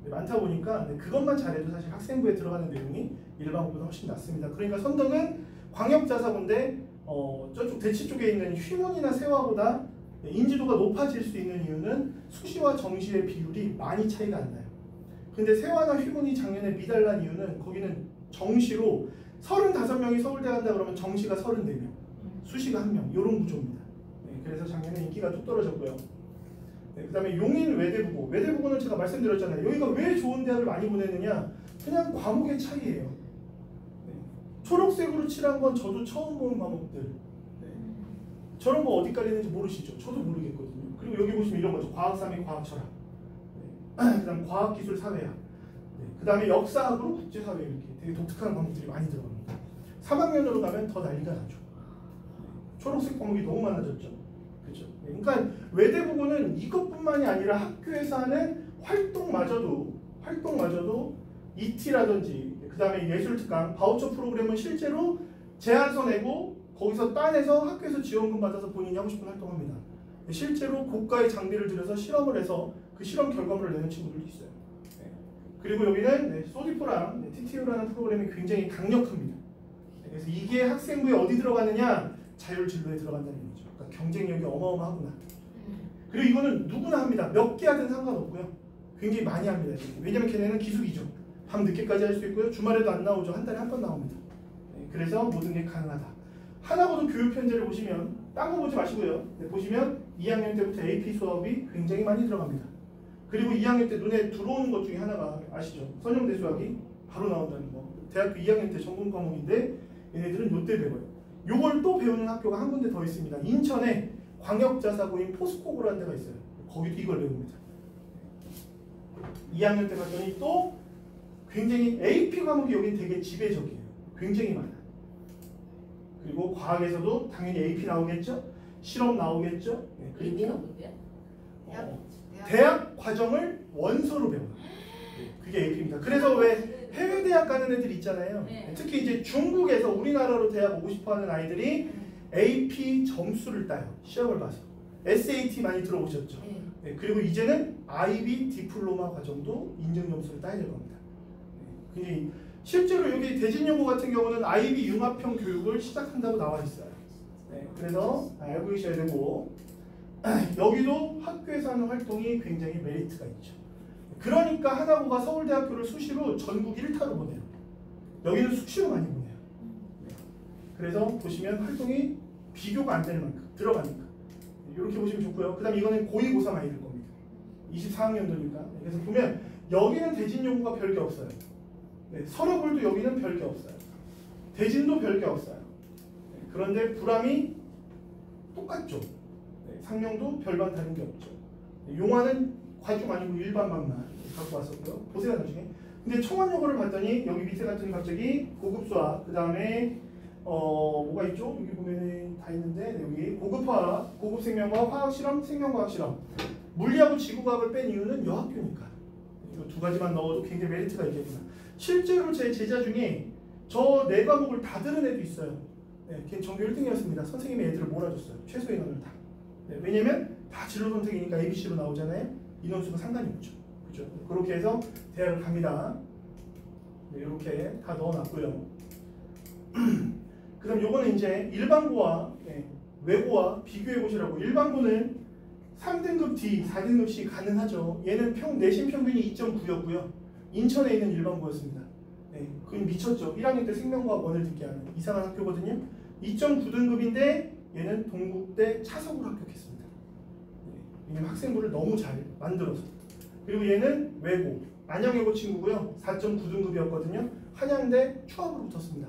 네, 많다 보니까 네, 그것만 잘해도 사실 학생부에 들어가는 내용이 일반고보다 훨씬 낫습니다. 그러니까 선덕은 광역자사고인데 저쪽 대치 쪽에 있는 휘문이나 세화보다 인지도가 높아질 수 있는 이유는 수시와 정시의 비율이 많이 차이가 안 나요. 근데 세화나 휘문이 작년에 미달난 이유는 거기는 정시로 35명이 서울대 간다 그러면 정시가 34명, 수시가 1명 이런 구조입니다. 네, 그래서 작년에 인기가 뚝 떨어졌고요. 네, 그 다음에 용인 외대부고, 외대부고는 제가 말씀드렸잖아요. 여기가 왜 좋은 대학을 많이 보내느냐, 그냥 과목의 차이예요. 네, 초록색으로 칠한 건 저도 처음 본 과목들. 네, 저런 거 어디 깔리는지 모르시죠? 저도 모르겠거든요. 그리고 여기 보시면 이런 거죠. 과학 3위, 과학 철학. 네, 그 다음 과학 기술 사회학. 네, 그 다음에 역사학으로 국제사회 이렇게 되게 독특한 과목들이 많이 들어갑니다. 3학년으로 가면 더 난리가 나죠. 네, 초록색 과목이 너무 많아졌죠. 그렇죠. 네, 그러니까 외대부고는 이것뿐만이 아니라 학교에서 하는 활동마저도 ET라든지 그 다음에 예술특강, 바우처 프로그램은 실제로 제안서 내고 거기서 따내서 학교에서 지원금 받아서 본인이 하고 싶은 활동합니다. 실제로 고가의 장비를 들여서 실험을 해서 그 실험 결과물을 내는 친구들도 있어요. 네. 그리고 여기는 네, 소디포랑 네, TTU라는 프로그램이 굉장히 강력합니다. 네, 그래서 이게 학생부에 어디 들어가느냐? 자율진로에 들어간다는 얘기죠. 그러니까 경쟁력이 어마어마하구나. 그리고 이거는 누구나 합니다. 몇 개 하든 상관없고요. 굉장히 많이 합니다. 왜냐면 걔네는 기숙이죠. 밤 늦게까지 할 수 있고요. 주말에도 안 나오죠. 한 달에 한 번 나옵니다. 네, 그래서 모든 게 가능하다. 하나고도 교육 편제를 보시면 딴 거 보지 마시고요. 네, 보시면 2학년 때부터 AP 수업이 굉장히 많이 들어갑니다. 그리고 2학년 때 눈에 들어오는 것 중에 하나가 아시죠? 선형대 수학이 바로 나온다는 거. 대학교 2학년 때 전공 과목인데 얘네들은 요때 배워요. 요걸 또 배우는 학교가 한 군데 더 있습니다. 인천에 광역자사고인 포스코고라는 데가 있어요. 거기도 이걸 배웁니다. 2학년 때 갔더니 또 굉장히 AP 과목이 여긴 되게 지배적이에요. 굉장히 많아. 그리고 과학에서도 당연히 AP 나오겠죠. 실험 나오겠죠. 네, AP가 그리고 뭔데요? 대학 과정을 원서로 배워요. 그게 AP입니다. 그래서 왜 해외 대학 가는 애들 있잖아요. 네. 특히 이제 중국에서 우리나라로 대학 오고 싶어하는 아이들이 AP 점수를 따요. 시험을 봐서. SAT 많이 들어보셨죠? 네. 네, 그리고 이제는 IB 디플로마 과정도 인증 점수를 따야 될 겁니다. 네, 굉장히 실제로 여기 대진여고 같은 경우는 IB 융합형 교육을 시작한다고 나와 있어요. 네, 그래서 알고 계셔야 되고 여기도 학교에서 하는 활동이 굉장히 메리트가 있죠. 그러니까 하나고가 서울대학교를 수시로 전국 1타로 보내요. 여기는 수시로 많이 보내요. 네. 그래서 보시면 활동이 비교가 안 되는 만큼 들어가니까 이렇게 보시면 좋고요. 그 다음에 이거는 고2, 고3 아이들 겁니다. 24학년도니까. 그래서 보면 여기는 대진여고가 별게 없어요. 네, 서려볼도 여기는 별게 없어요. 대진도 별게 없어요. 네, 그런데 불암이 똑같죠. 네, 상명도 별반 다른 게 없죠. 네, 용화는 과중 아니고 일반반만 갖고 왔었고요. 보세요 나중에. 근데 청원여고를 봤더니 여기 밑에 갔더니 갑자기 고급수학, 그 다음에 뭐가 있죠? 여기 보면은 다 있는데 네, 여기 고급화학, 고급생명과학, 화학실험, 생명과학실험, 물리하고 지구과학을 뺀 이유는 여학교니까. 이 두 가지만 넣어도 굉장히 메리트가 있겠구나. 실제로 제 제자 중에 저 네 과목을 다 들은 애도 있어요. 네, 걔 전교 1등이었습니다. 선생님이 애들을 몰아줬어요. 최소 인원을 다. 네, 왜냐면 다 진로 선택이니까 ABC로 나오잖아요. 인원수가 상관이 없죠. 그죠? 그렇게 해서 대학을 갑니다. 네, 이렇게 다 넣어놨고요. 그 다음 요거는 이제 일반고와 외고와 비교해 보시라고. 일반고는 3등급 D, 4등급 C 가능하죠. 얘는 내신 평균이 2.9였고요. 인천에 있는 일반고였습니다. 네, 그건 미쳤죠. 1학년 때 생명과학 원을 듣게 하는 이상한 학교거든요. 2.9등급인데 얘는 동국대 차석으로 합격했습니다. 네, 왜냐면 학생부를 너무 잘 만들어서. 그리고 얘는 외고, 안양외고 친구고요. 4.9등급이었거든요. 한양대 추합으로 붙었습니다.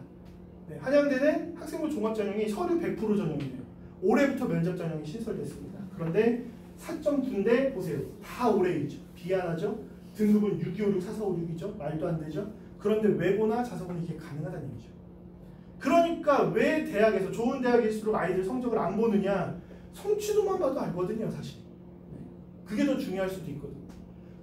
네, 한양대는 학생부 종합전형이 서류 100% 전형이에요. 올해부터 면접 전형이 신설됐습니다. 그런데 4.9인데 보세요. 다 올해 일죠. 비안하죠. 등급은 6256, 4456이죠. 말도 안 되죠. 그런데 외고나 자석은 이게 가능하다는 얘기죠. 그러니까 왜 대학에서 좋은 대학일수록 아이들 성적을 안 보느냐. 성취도만 봐도 알거든요. 사실. 그게 더 중요할 수도 있거든요.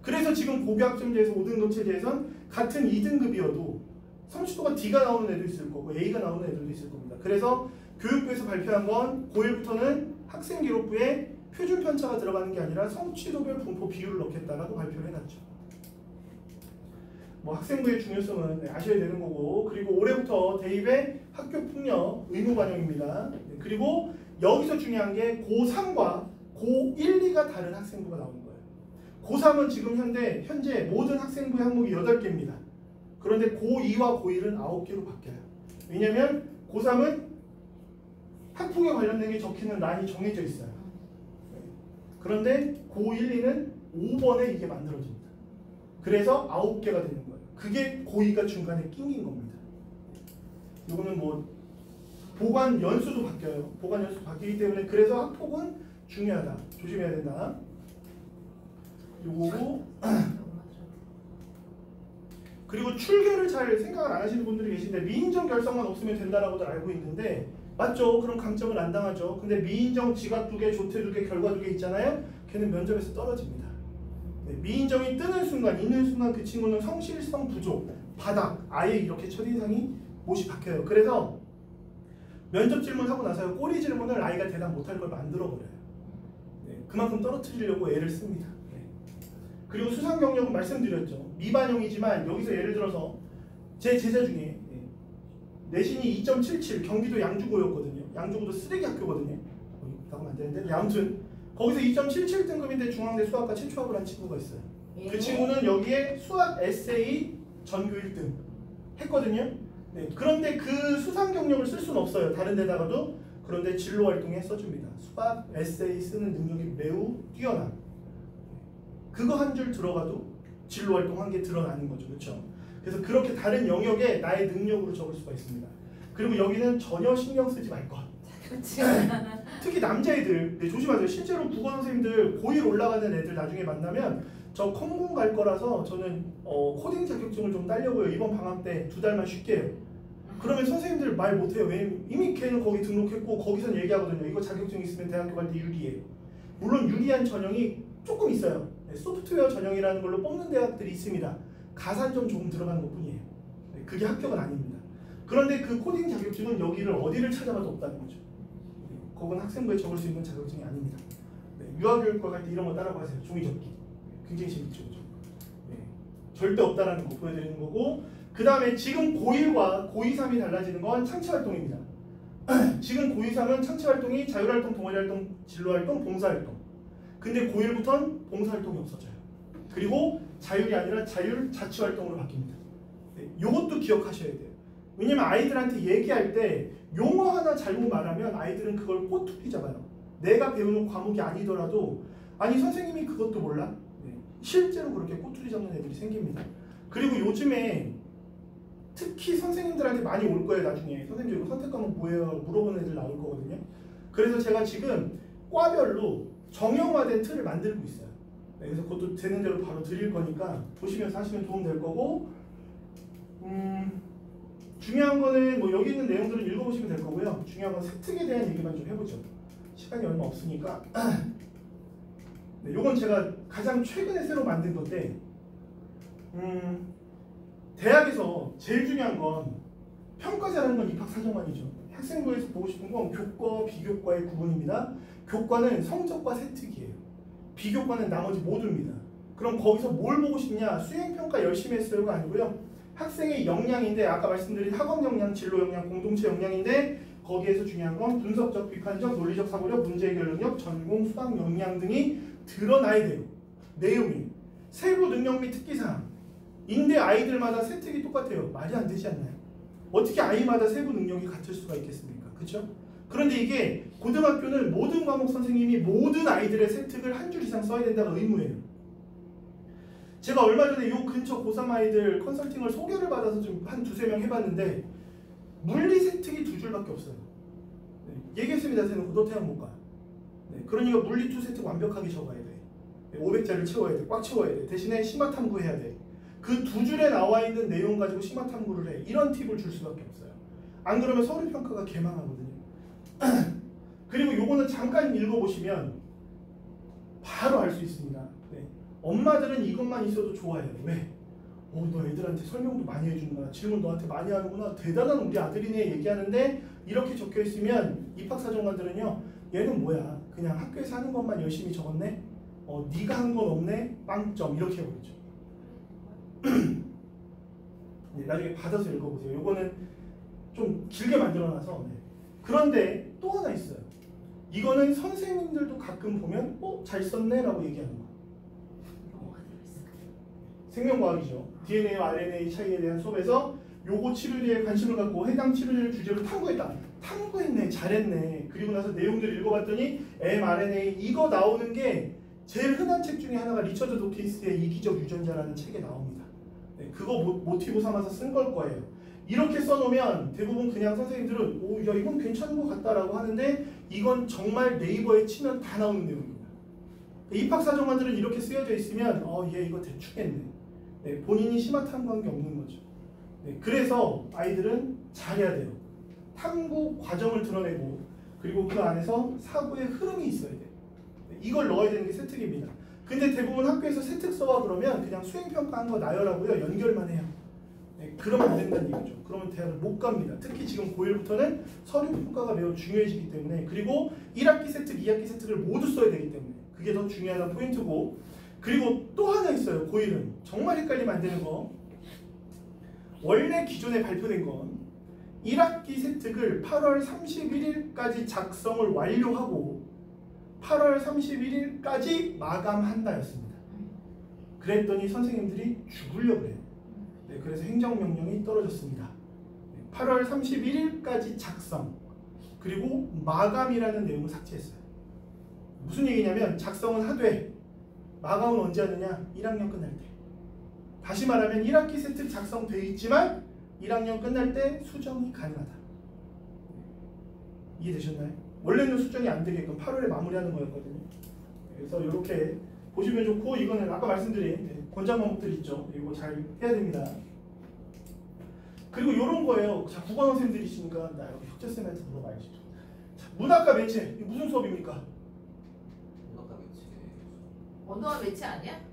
그래서 지금 고교학점제에서 5등급 체제에선 같은 2등급이어도 성취도가 D가 나오는 애도 있을 거고 A가 나오는 애들도 있을 겁니다. 그래서 교육부에서 발표한 건 고1부터는 학생기록부에 표준 편차가 들어가는 게 아니라 성취도별 분포 비율을 넣겠다라고 발표를 해놨죠. 뭐 학생부의 중요성은 아셔야 되는 거고, 그리고 올해부터 대입의 학교폭력 의무 반영입니다. 그리고 여기서 중요한 게 고3과 고1, 2가 다른 학생부가 나오는 거예요. 고3은 지금 현재 모든 학생부의 항목이 8개입니다. 그런데 고2와 고1은 9개로 바뀌어요. 왜냐하면 고3은 학폭에 관련된 게 적히는 란이 정해져 있어요. 그런데 고1, 2는 5번에 이게 만들어집니다. 그래서 9개가 되는 거예요. 그게 고2가 중간에 낑긴 겁니다. 이거는 뭐 보관 연수도 바뀌어요. 보관 연수도 바뀌기 때문에 그래서 학폭은 중요하다. 조심해야 된다. 요거고 그리고 출결을 잘 생각을 안 하시는 분들이 계신데 미인정 결성만 없으면 된다라고들 알고 있는데 맞죠? 그럼 강점을 안 당하죠. 근데 미인정 지각 2개, 조퇴 2개, 결과 2개 있잖아요. 걔는 면접에서 떨어집니다. 네, 미인정이 뜨는 순간, 있는 순간 그 친구는 성실성 부족, 바닥, 아예 이렇게 첫인상이 못이 박혀요. 그래서 면접 질문하고 나서 꼬리 질문을 아이가 대답 못할 걸 만들어버려요. 네, 그만큼 떨어뜨리려고 애를 씁니다. 네. 그리고 수상 경력은 말씀드렸죠. 미반영이지만 여기서 예를 들어서 제 제자 중에 내신이 2.77 경기도 양주고였거든요. 양주고도 쓰레기 학교거든요. 나가면 안 되는데 아무튼 거기서 2.77 등급인데 중앙대 수학과 최초합을 한 친구가 있어요. 예. 그 친구는 여기에 수학 에세이 전교 1등 했거든요. 네, 그런데 그 수상 경력을 쓸 수는 없어요. 다른 데다가도. 그런데 진로 활동에 써줍니다. 수학 에세이 쓰는 능력이 매우 뛰어난. 그거 한 줄 들어가도 진로 활동 한 게 드러나는 거죠. 그렇죠? 그래서 그렇게 다른 영역에 나의 능력으로 적을 수가 있습니다. 그리고 여기는 전혀 신경 쓰지 말 것. 그렇지. 특히 남자애들 네, 조심하세요. 실제로 국어 선생님들 고1 올라가는 애들 나중에 만나면 저 컴공 갈 거라서 저는 코딩 자격증을 좀 따려고요. 이번 방학 때 2달만 쉽게 해요. 그러면 선생님들 말 못해요. 왜냐면 이미 걔는 거기 등록했고 거기선 얘기하거든요. 이거 자격증 있으면 대학교 갈 때 유리해요. 물론 유리한 전형이 조금 있어요. 네, 소프트웨어 전형이라는 걸로 뽑는 대학들이 있습니다. 가산점 조금 들어가는 것뿐이에요. 네, 그게 합격은 아닙니다. 그런데 그 코딩 자격증은 여기를 어디를 찾아봐도 없다는 거죠. 네, 그건 학생부에 적을 수 있는 자격증이 아닙니다. 네, 유아교육과 갈 때 이런 거 따라고 하세요. 종이 접기. 굉장히 재밌죠. 그죠? 네, 절대 없다라는 거 보여드리는 거고, 그 다음에 지금 고1과 고2, 3이 달라지는 건 창체활동입니다. 지금 고2, 3은 창체활동이 자율활동, 동아리활동, 진로활동, 봉사활동. 근데 고1부터는 봉사활동이 없어져요. 그리고 자율이 아니라 자율자치활동으로 바뀝니다. 네, 요것도 기억하셔야 돼요. 왜냐면 아이들한테 얘기할 때 용어 하나 잘못 말하면 아이들은 그걸 꼬투리 잡아요. 내가 배우는 과목이 아니더라도 아니 선생님이 그것도 몰라? 네, 실제로 그렇게 꼬투리 잡는 애들이 생깁니다. 그리고 요즘에 특히 선생님들한테 많이 올 거예요. 나중에 선생님 이거 선택 과목 뭐예요? 물어보는 애들 나올 거거든요. 그래서 제가 지금 과별로 정형화된 틀을 만들고 있어요. 네, 그래서 그것도 되는 대로 바로 드릴 거니까 보시면서 하시면 도움 될 거고, 중요한 거는 뭐 여기 있는 내용들은 읽어보시면 될 거고요. 중요한 건 세특에 대한 얘기만 좀 해보죠. 시간이 얼마 없으니까. 네, 요건 제가 가장 최근에 새로 만든 건데, 대학에서 제일 중요한 건 평가 잘하는 건 입학사정관이죠. 학생부에서 보고 싶은 건 교과, 비교과의 구분입니다. 교과는 성적과 세특이에요. 비교과는 나머지 모두입니다. 그럼 거기서 뭘 보고 싶냐? 수행평가 열심히 했어요가 아니고요. 학생의 역량인데 아까 말씀드린 학업 역량, 진로 역량, 공동체 역량인데 거기에서 중요한 건 분석적, 비판적, 논리적 사고력, 문제 해결 능력, 전공, 수학 역량 등이 드러나야 돼요. 내용이. 세부 능력 및 특기사항. 인데 아이들마다 세특이 똑같아요. 말이 안 되지 않나요? 어떻게 아이마다 세부 능력이 같을 수가 있겠습니까? 그렇죠? 그런데 이게 고등학교는 모든 과목 선생님이 모든 아이들의 세특을 한 줄 이상 써야 된다가 의무예요. 제가 얼마 전에 요 근처 고3 아이들 컨설팅을 소개를 받아서 좀 한 2-3명 해봤는데 물리 세특이 2줄밖에 없어요. 네, 얘기했습니다. 쟤는 고도태양 못 가. 네, 그러니까 물리 2 세특 완벽하게 적어야 돼. 네, 500자를 채워야 돼. 꽉 채워야 돼. 대신에 심화 탐구해야 돼. 그 2줄에 나와 있는 내용 가지고 심화 탐구를 해. 이런 팁을 줄 수밖에 없어요. 안 그러면 서류 평가가 개망하거든요. 그리고 요거는 잠깐 읽어보시면 바로 알 수 있습니다. 네. 엄마들은 이것만 있어도 좋아해요. 왜? 너 애들한테 설명도 많이 해주는구나. 질문 너한테 많이 하는구나. 대단한 우리 아들이네 얘기하는데 이렇게 적혀 있으면 입학사정관들은요. 얘는 뭐야? 그냥 학교에서 하는 것만 열심히 적었네? 네가 한 건 없네? 빵점 이렇게 해버리죠. 네, 나중에 받아서 읽어보세요. 요거는 좀 길게 만들어놔서. 네. 그런데 또 하나 있어요. 이거는 선생님들도 가끔 보면 잘 썼네 라고 얘기하는 거. 생명과학이죠. DNA와 RNA 차이에 대한 수업에서 요거 치료제에 관심을 갖고 해당 치료제 주제로 탐구했다. 탐구했네. 잘했네. 그리고 나서 내용들 읽어봤더니 mRNA 이거 나오는 게 제일 흔한 책 중에 하나가 리처드 도킨스의 이기적 유전자라는 책에 나옵니다. 네, 그거 모티브 삼아서 쓴 걸 거예요. 이렇게 써놓으면 대부분 그냥 선생님들은 야 이건 괜찮은 것 같다라고 하는데 이건 정말 네이버에 치면 다 나오는 내용입니다. 입학사정관들은 이렇게 쓰여져 있으면 얘 이거 대충했네. 네, 본인이 심화 탐구한 게 없는 거죠. 네, 그래서 아이들은 잘해야 돼요. 탐구 과정을 드러내고 그리고 그 안에서 사고의 흐름이 있어야 돼요. 네, 이걸 넣어야 되는 게 세특입니다. 근데 대부분 학교에서 세특 써와 그러면 그냥 수행평가한 거 나열하고요. 연결만 해요. 네, 그러면 안 된다는 얘기죠. 그러면 대학을 못 갑니다. 특히 지금 고1부터는 서류 평가가 매우 중요해지기 때문에 그리고 1학기 세특, 2학기 세특을 모두 써야 되기 때문에 그게 더 중요한 포인트고 그리고 또 하나 있어요. 고1은 정말 헷갈리면 안 되는 거 원래 기존에 발표된 건 1학기 세특을 8월 31일까지 작성을 완료하고 8월 31일까지 마감한다였습니다. 그랬더니 선생님들이 죽으려고 해요. 네, 그래서 행정명령이 떨어졌습니다. 8월 31일까지 작성 그리고 마감이라는 내용을 삭제했어요. 무슨 얘기냐면 작성은 하되 마감은 언제 하느냐? 1학년 끝날 때. 다시 말하면 1학기 세특 작성돼 있지만 1학년 끝날 때 수정이 가능하다. 이해되셨나요? 원래는 수정이 안 되게끔 8월에 마무리하는 거였거든요. 그래서 이렇게 보시면 좋고, 이거는 아까 말씀드린 권장 과목들 있죠. 이거 잘 해야 됩니다. 그리고 이런 거예요. 자, 국어 선생님들이시니까 나 여기 혁재쌤한테 물어봐야지. 자, 문학과 매체 이거 무슨 수업입니까? 문학과 매체. 언어와 매체 아니야?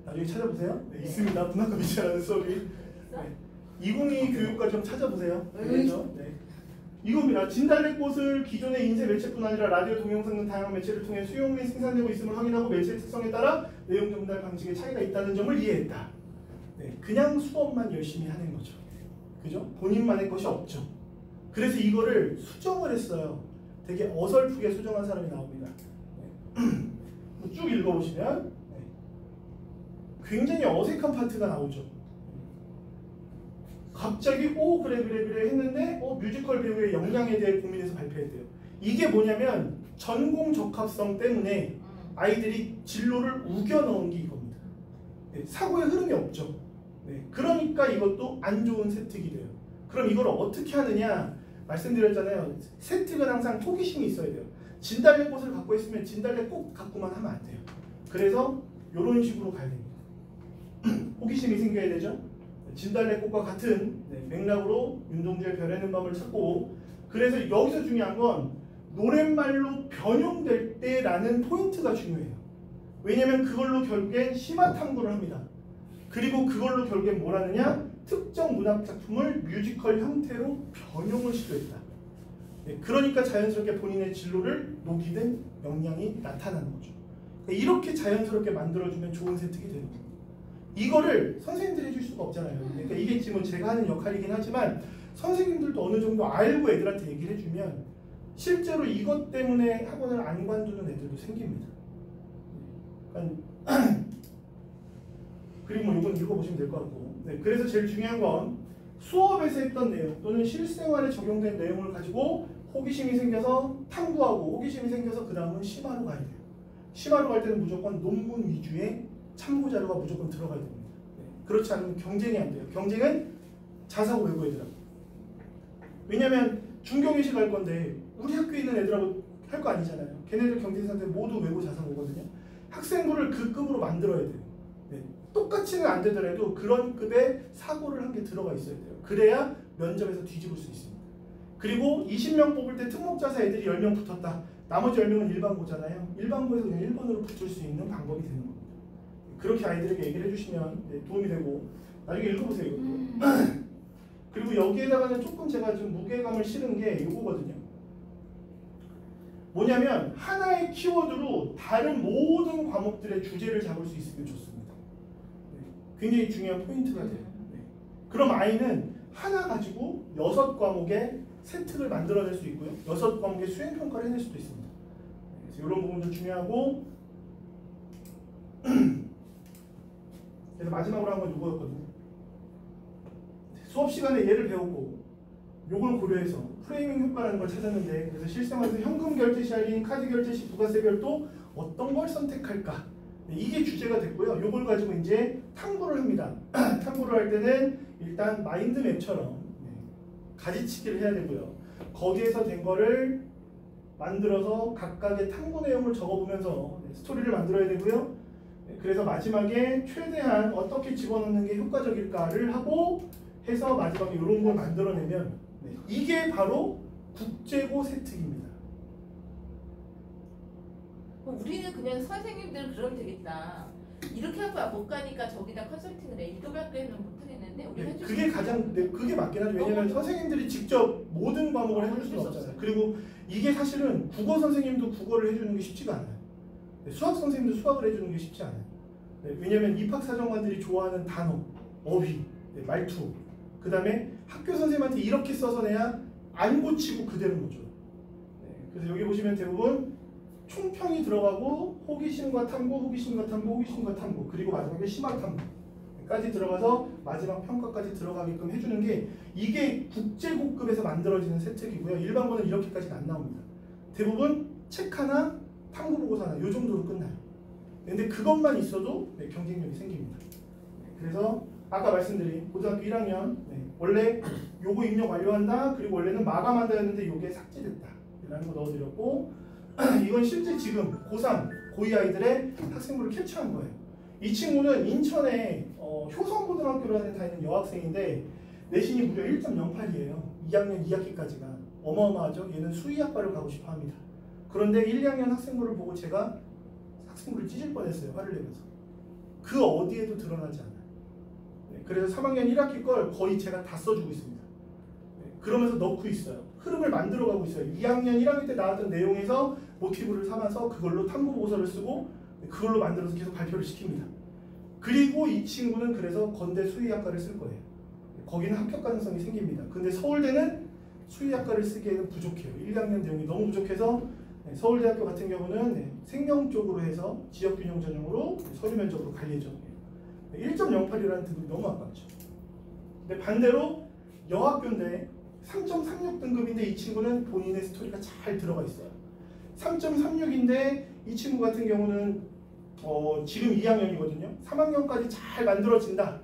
나중에 찾아보세요. 네, 있습니다. 문학과 매체라는 수업이. 네. 202 교육과 좀 찾아보세요. 그렇죠? 네. 이겁니다. 진달래꽃을 기존의 인쇄 매체뿐 아니라 라디오, 동영상 등 다양한 매체를 통해 수용 및 생산되고 있음을 확인하고 매체의 특성에 따라 내용 전달 방식에 차이가 있다는 점을 이해했다. 네, 그냥 수업만 열심히 하는 거죠. 그죠? 본인만의 것이 없죠. 그래서 이거를 수정을 했어요. 되게 어설프게 수정한 사람이 나옵니다. 네. 쭉 읽어보시면 네. 굉장히 어색한 파트가 나오죠. 갑자기 그래 했는데 뮤지컬 배우의 역량에 대해 고민해서 발표했대요. 이게 뭐냐면 전공 적합성 때문에 아이들이 진로를 우겨 넣은 게 이겁니다. 네, 사고의 흐름이 없죠. 네, 그러니까 이것도 안 좋은 세특이 돼요. 그럼 이걸 어떻게 하느냐? 말씀드렸잖아요. 세특은 항상 호기심이 있어야 돼요. 진달래꽃을 갖고 있으면 진달래꽃 갖고만 하면 안 돼요. 그래서 이런 식으로 가야 됩니다. 호기심이 생겨야 되죠. 진달래꽃과 같은 맥락으로 윤동주의 별에는 밤을 찾고, 그래서 여기서 중요한 건 노랫말로 변용될 때라는 포인트가 중요해요. 왜냐면 그걸로 결국엔 심화 탐구를 합니다. 그리고 그걸로 결국엔 뭘 하느냐? 특정 문학 작품을 뮤지컬 형태로 변용을 시도했다. 네, 그러니까 자연스럽게 본인의 진로를 녹이는 역량이 나타나는 거죠. 그러니까 이렇게 자연스럽게 만들어주면 좋은 세특이 되는 거예요. 이거를 선생님들이 해줄 수가 없잖아요. 그러니까 이게 지금 제가 하는 역할이긴 하지만 선생님들도 어느 정도 알고 애들한테 얘기를 해주면 실제로 이것 때문에 학원을 안 관두는 애들도 생깁니다. 그리고 뭐 이건 읽어보시면 될 것 같고. 네, 그래서 제일 중요한 건 수업에서 했던 내용 또는 실생활에 적용된 내용을 가지고 호기심이 생겨서 탐구하고, 호기심이 생겨서 그 다음은 심화로 가야 돼요. 심화로 갈 때는 무조건 논문 위주의 참고 자료가 무조건 들어가야 됩니다. 네. 그렇지 않으면 경쟁이 안 돼요. 경쟁은 자사고 외고 애들하고. 왜냐면 중경외식 할 건데 우리 학교에 있는 애들하고 할 거 아니잖아요. 걔네들 경쟁사인데 모두 외고 자사고거든요. 학생부를 그 급으로 만들어야 돼요. 네. 똑같이는 안 되더라도 그런 급의 사고를 한 개 들어가 있어야 돼요. 그래야 면접에서 뒤집을 수 있습니다. 그리고 20명 뽑을 때 특목자사 애들이 10명 붙었다. 나머지 10명은 일반고잖아요. 일반고에서 그냥 1번으로 붙을 수 있는 방법이 되는 겁니다. 그렇게 아이들에게 얘기를 해주시면 도움이 되고, 나중에 읽어보세요. 이것도. 그리고 여기에다가는 조금 제가 좀 무게감을 실은 게 이거거든요. 뭐냐면 하나의 키워드로 다른 모든 과목들의 주제를 잡을 수 있으면 좋습니다. 네. 굉장히 중요한 포인트가 돼요. 네. 그럼 아이는 하나 가지고 6과목의 세특을 만들어낼 수 있고요. 6과목의 수행평가를 해낼 수도 있습니다. 그래서 이런 부분도 중요하고, 그래서 마지막으로 한 건 이거였거든요. 수업 시간에 얘를 배우고 요걸 고려해서 프레이밍 효과라는 걸 찾았는데, 그래서 실생활에서 현금 결제 시 할인, 카드 결제 시 부가세 별도 어떤 걸 선택할까? 네, 이게 주제가 됐고요. 요걸 가지고 이제 탐구를 합니다. 탐구를 할 때는 일단 마인드맵처럼 가지치기를 해야 되고요. 거기에서 된 거를 만들어서 각각의 탐구 내용을 적어보면서 스토리를 만들어야 되고요. 그래서 마지막에 최대한 어떻게 집어넣는 게 효과적일까를 하고 해서 마지막에 이런 걸 만들어내면 이게 바로 국제고 세특입니다. 우리는 그냥 선생님들 그러면 되겠다. 이렇게 하고 못 가니까 저기다 컨설팅을 해. 이거밖에는 못 하겠는데 우리 해줄 그게 가장 그게 맞긴 하죠. 왜냐면 선생님들이 직접 모든 과목을 해줄 수는 없잖아요. 그리고 이게 사실은 국어 선생님도 국어를 해주는 게 쉽지가 않아요. 수학 선생님도 수학을 해주는 게 쉽지 않아요. 왜냐면 입학사정관들이 좋아하는 단어, 어휘, 말투, 그 다음에 학교 선생님한테 이렇게 써서 내야 안 고치고 그대로 놓죠. 그래서 여기 보시면 대부분 총평이 들어가고 호기심과 탐구, 호기심과 탐구, 호기심과 탐구, 그리고 마지막에 심화 탐구까지 들어가서 마지막 평가까지 들어가게끔 해주는 게 이게 국제고급에서 만들어지는 세특이고요. 일반고는 이렇게까지는 안 나옵니다. 대부분 책 하나, 탐구 보고서 하나 이 정도로 끝나요. 근데 그것만 있어도 네, 경쟁력이 생깁니다. 네, 그래서 아까 말씀드린 고등학교 1학년 네, 원래 요거 입력 완료한다. 그리고 원래는 마감한다 했는데 요게 삭제됐다. 라는 거 넣어드렸고 이건 실제 지금 고3, 고2 아이들의 학생부를 캡처한 거예요. 이 친구는 인천에 효성고등학교라는 데 다니는 여학생인데 내신이 무려 1.08이에요. 2학년 2학기까지가 어마어마하죠. 얘는 수의학과를 가고 싶어 합니다. 그런데 1, 2학년 학생부를 보고 제가 학생부를 찢을 뻔했어요. 화를 내면서. 그 어디에도 드러나지 않아요. 네, 그래서 3학년 1학기 걸 거의 제가 다 써주고 있습니다. 네, 그러면서 넣고 있어요. 흐름을 만들어가고 있어요. 2학년 1학기 때 나왔던 내용에서 모티브를 삼아서 그걸로 탐구보고서를 쓰고 그걸로 만들어서 계속 발표를 시킵니다. 그리고 이 친구는 그래서 건대 수의학과를 쓸 거예요. 거기는 합격 가능성이 생깁니다. 근데 서울대는 수의학과를 쓰기에는 부족해요. 1, 2학년 내용이 너무 부족해서 서울대학교 같은 경우는 생명 쪽으로 해서 지역균형 전형으로 서류 면접으로 갈 예정이에요. 1.08이라는 등급이 너무 아깝죠. 근데 반대로 여학교인데 3.36 등급인데 이 친구는 본인의 스토리가 잘 들어가 있어요. 3.36인데 이 친구 같은 경우는 지금 2학년이거든요. 3학년까지 잘 만들어진다.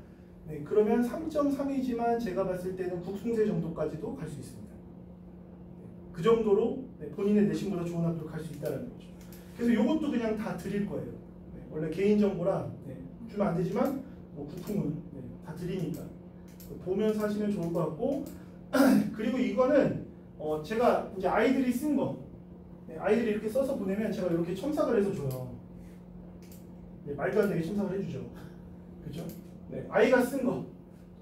네, 그러면 3.3이지만 제가 봤을 때는 국승제 정도까지도 갈 수 있습니다. 그 정도로 본인의 내신보다 좋은 학교를 갈 수 있다는 거죠. 그래서 이것도 그냥 다 드릴 거예요. 네, 원래 개인정보라 주면 안 되지만 부품은 다 드리니까 보면서 하시면 좋을 것 같고 그리고 이거는 제가 이제 아이들이 쓴 거 아이들이 이렇게 써서 보내면 제가 이렇게 첨삭을 해서 줘요. 말도 안 되게 첨삭을 해주죠. 그렇죠? 네, 아이가 쓴 거.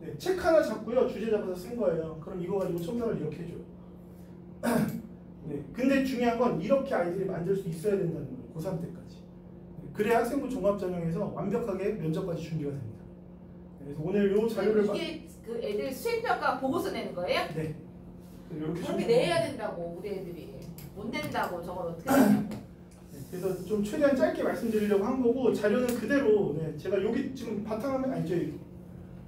네, 책 하나 잡고요. 주제 잡아서 쓴 거예요. 그럼 이거 가지고 첨삭을 이렇게 해줘요. 네, 근데 중요한 건 이렇게 아이들이 만들 수 있어야 된다는 거예요. 고3 때까지. 네, 그래야 학생부 종합전형에서 완벽하게 면접까지 준비가 됩니다. 그래서 오늘 요 자료를 이게 그 애들 수행평가 보고서 내는 거예요? 네. 이렇게 그렇게 내야 된다고 우리 애들이 못 낸다고 저걸 어떻게 하냐고. 그래서 좀 최대한 짧게 말씀드리려고 한 거고 자료는 그대로 제가 여기 지금 바탕화면 아니 저기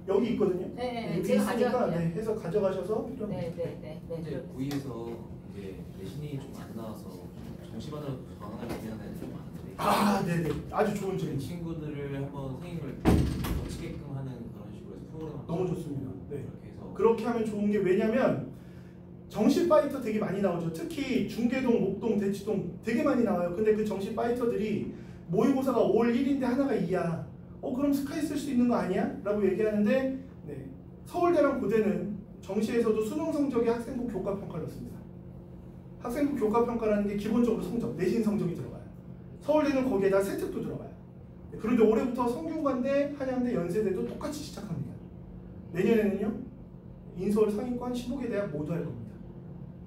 여기 있거든요. 네, 여기 제가 있으니까 가져갈게요. 해서 가져가셔서 필요하면 네. 현재 고2에서 이제 내신이 좀 안 나와서 정시반으로 방황을 고민하는 애들이 많은데 아, 네네. 아주 좋은 그 질문. 친구들을 한번 선생님을 거치게끔 하는 그런 식으로 해서 프로그램 너무 좋습니다. 네. 그렇게 해서 그렇게 하면 좋은 게 왜냐면 정시 파이터 되게 많이 나오죠. 특히 중계동, 목동, 대치동 되게 많이 나와요. 근데 그 정시 파이터들이 모의고사가 5월 1일인데 하나가 2야. 그럼 스카이 쓸 수 있는 거 아니야? 라고 얘기하는데 서울대랑 고대는 정시에서도 수능 성적이 학생부 교과 평가를 넣습니다. 학생부 교과 평가라는 게 기본적으로 성적, 내신 성적이 들어가요. 서울대는 거기에다 세특도 들어가요. 그런데 올해부터 성균관대, 한양대, 연세대도 똑같이 시작합니다. 내년에는요. 인서울 상위권 15개 대학 모두 할 겁니다.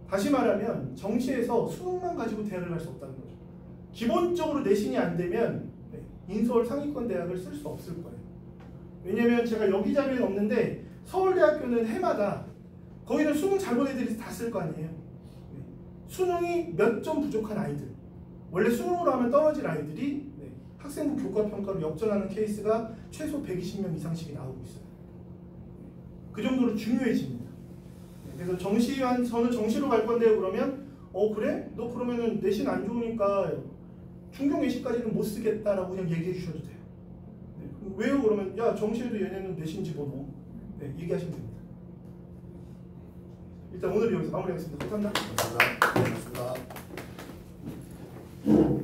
다시 말하면 정시에서 수능만 가지고 대학을 갈 수 없다는 거죠. 기본적으로 내신이 안 되면 인서울 상위권 대학을 쓸 수 없을 거예요. 왜냐면 제가 여기 자료에 없는데 서울대학교는 해마다 거기는 수능 잘 본 애들이 다 쓸 거 아니에요. 수능이 몇 점 부족한 아이들, 원래 수능으로 하면 떨어질 아이들이 학생부 교과 평가로 역전하는 케이스가 최소 120명 이상씩이 나오고 있어요. 그 정도로 중요해집니다. 그래서 저는 정시로 갈 건데요. 그러면 그래? 너 그러면은 내신 안 좋으니까 중경 예시까지는 못 쓰겠다라고 그냥 얘기해 주셔도 돼요. 왜요? 그러면 야 정시에도 얘네는 내신 집어넣어. 얘기하시면 됩니다. 일단 오늘 여기서 마무리하겠습니다. 감사합니다. 감사합니다. 고맙습니다.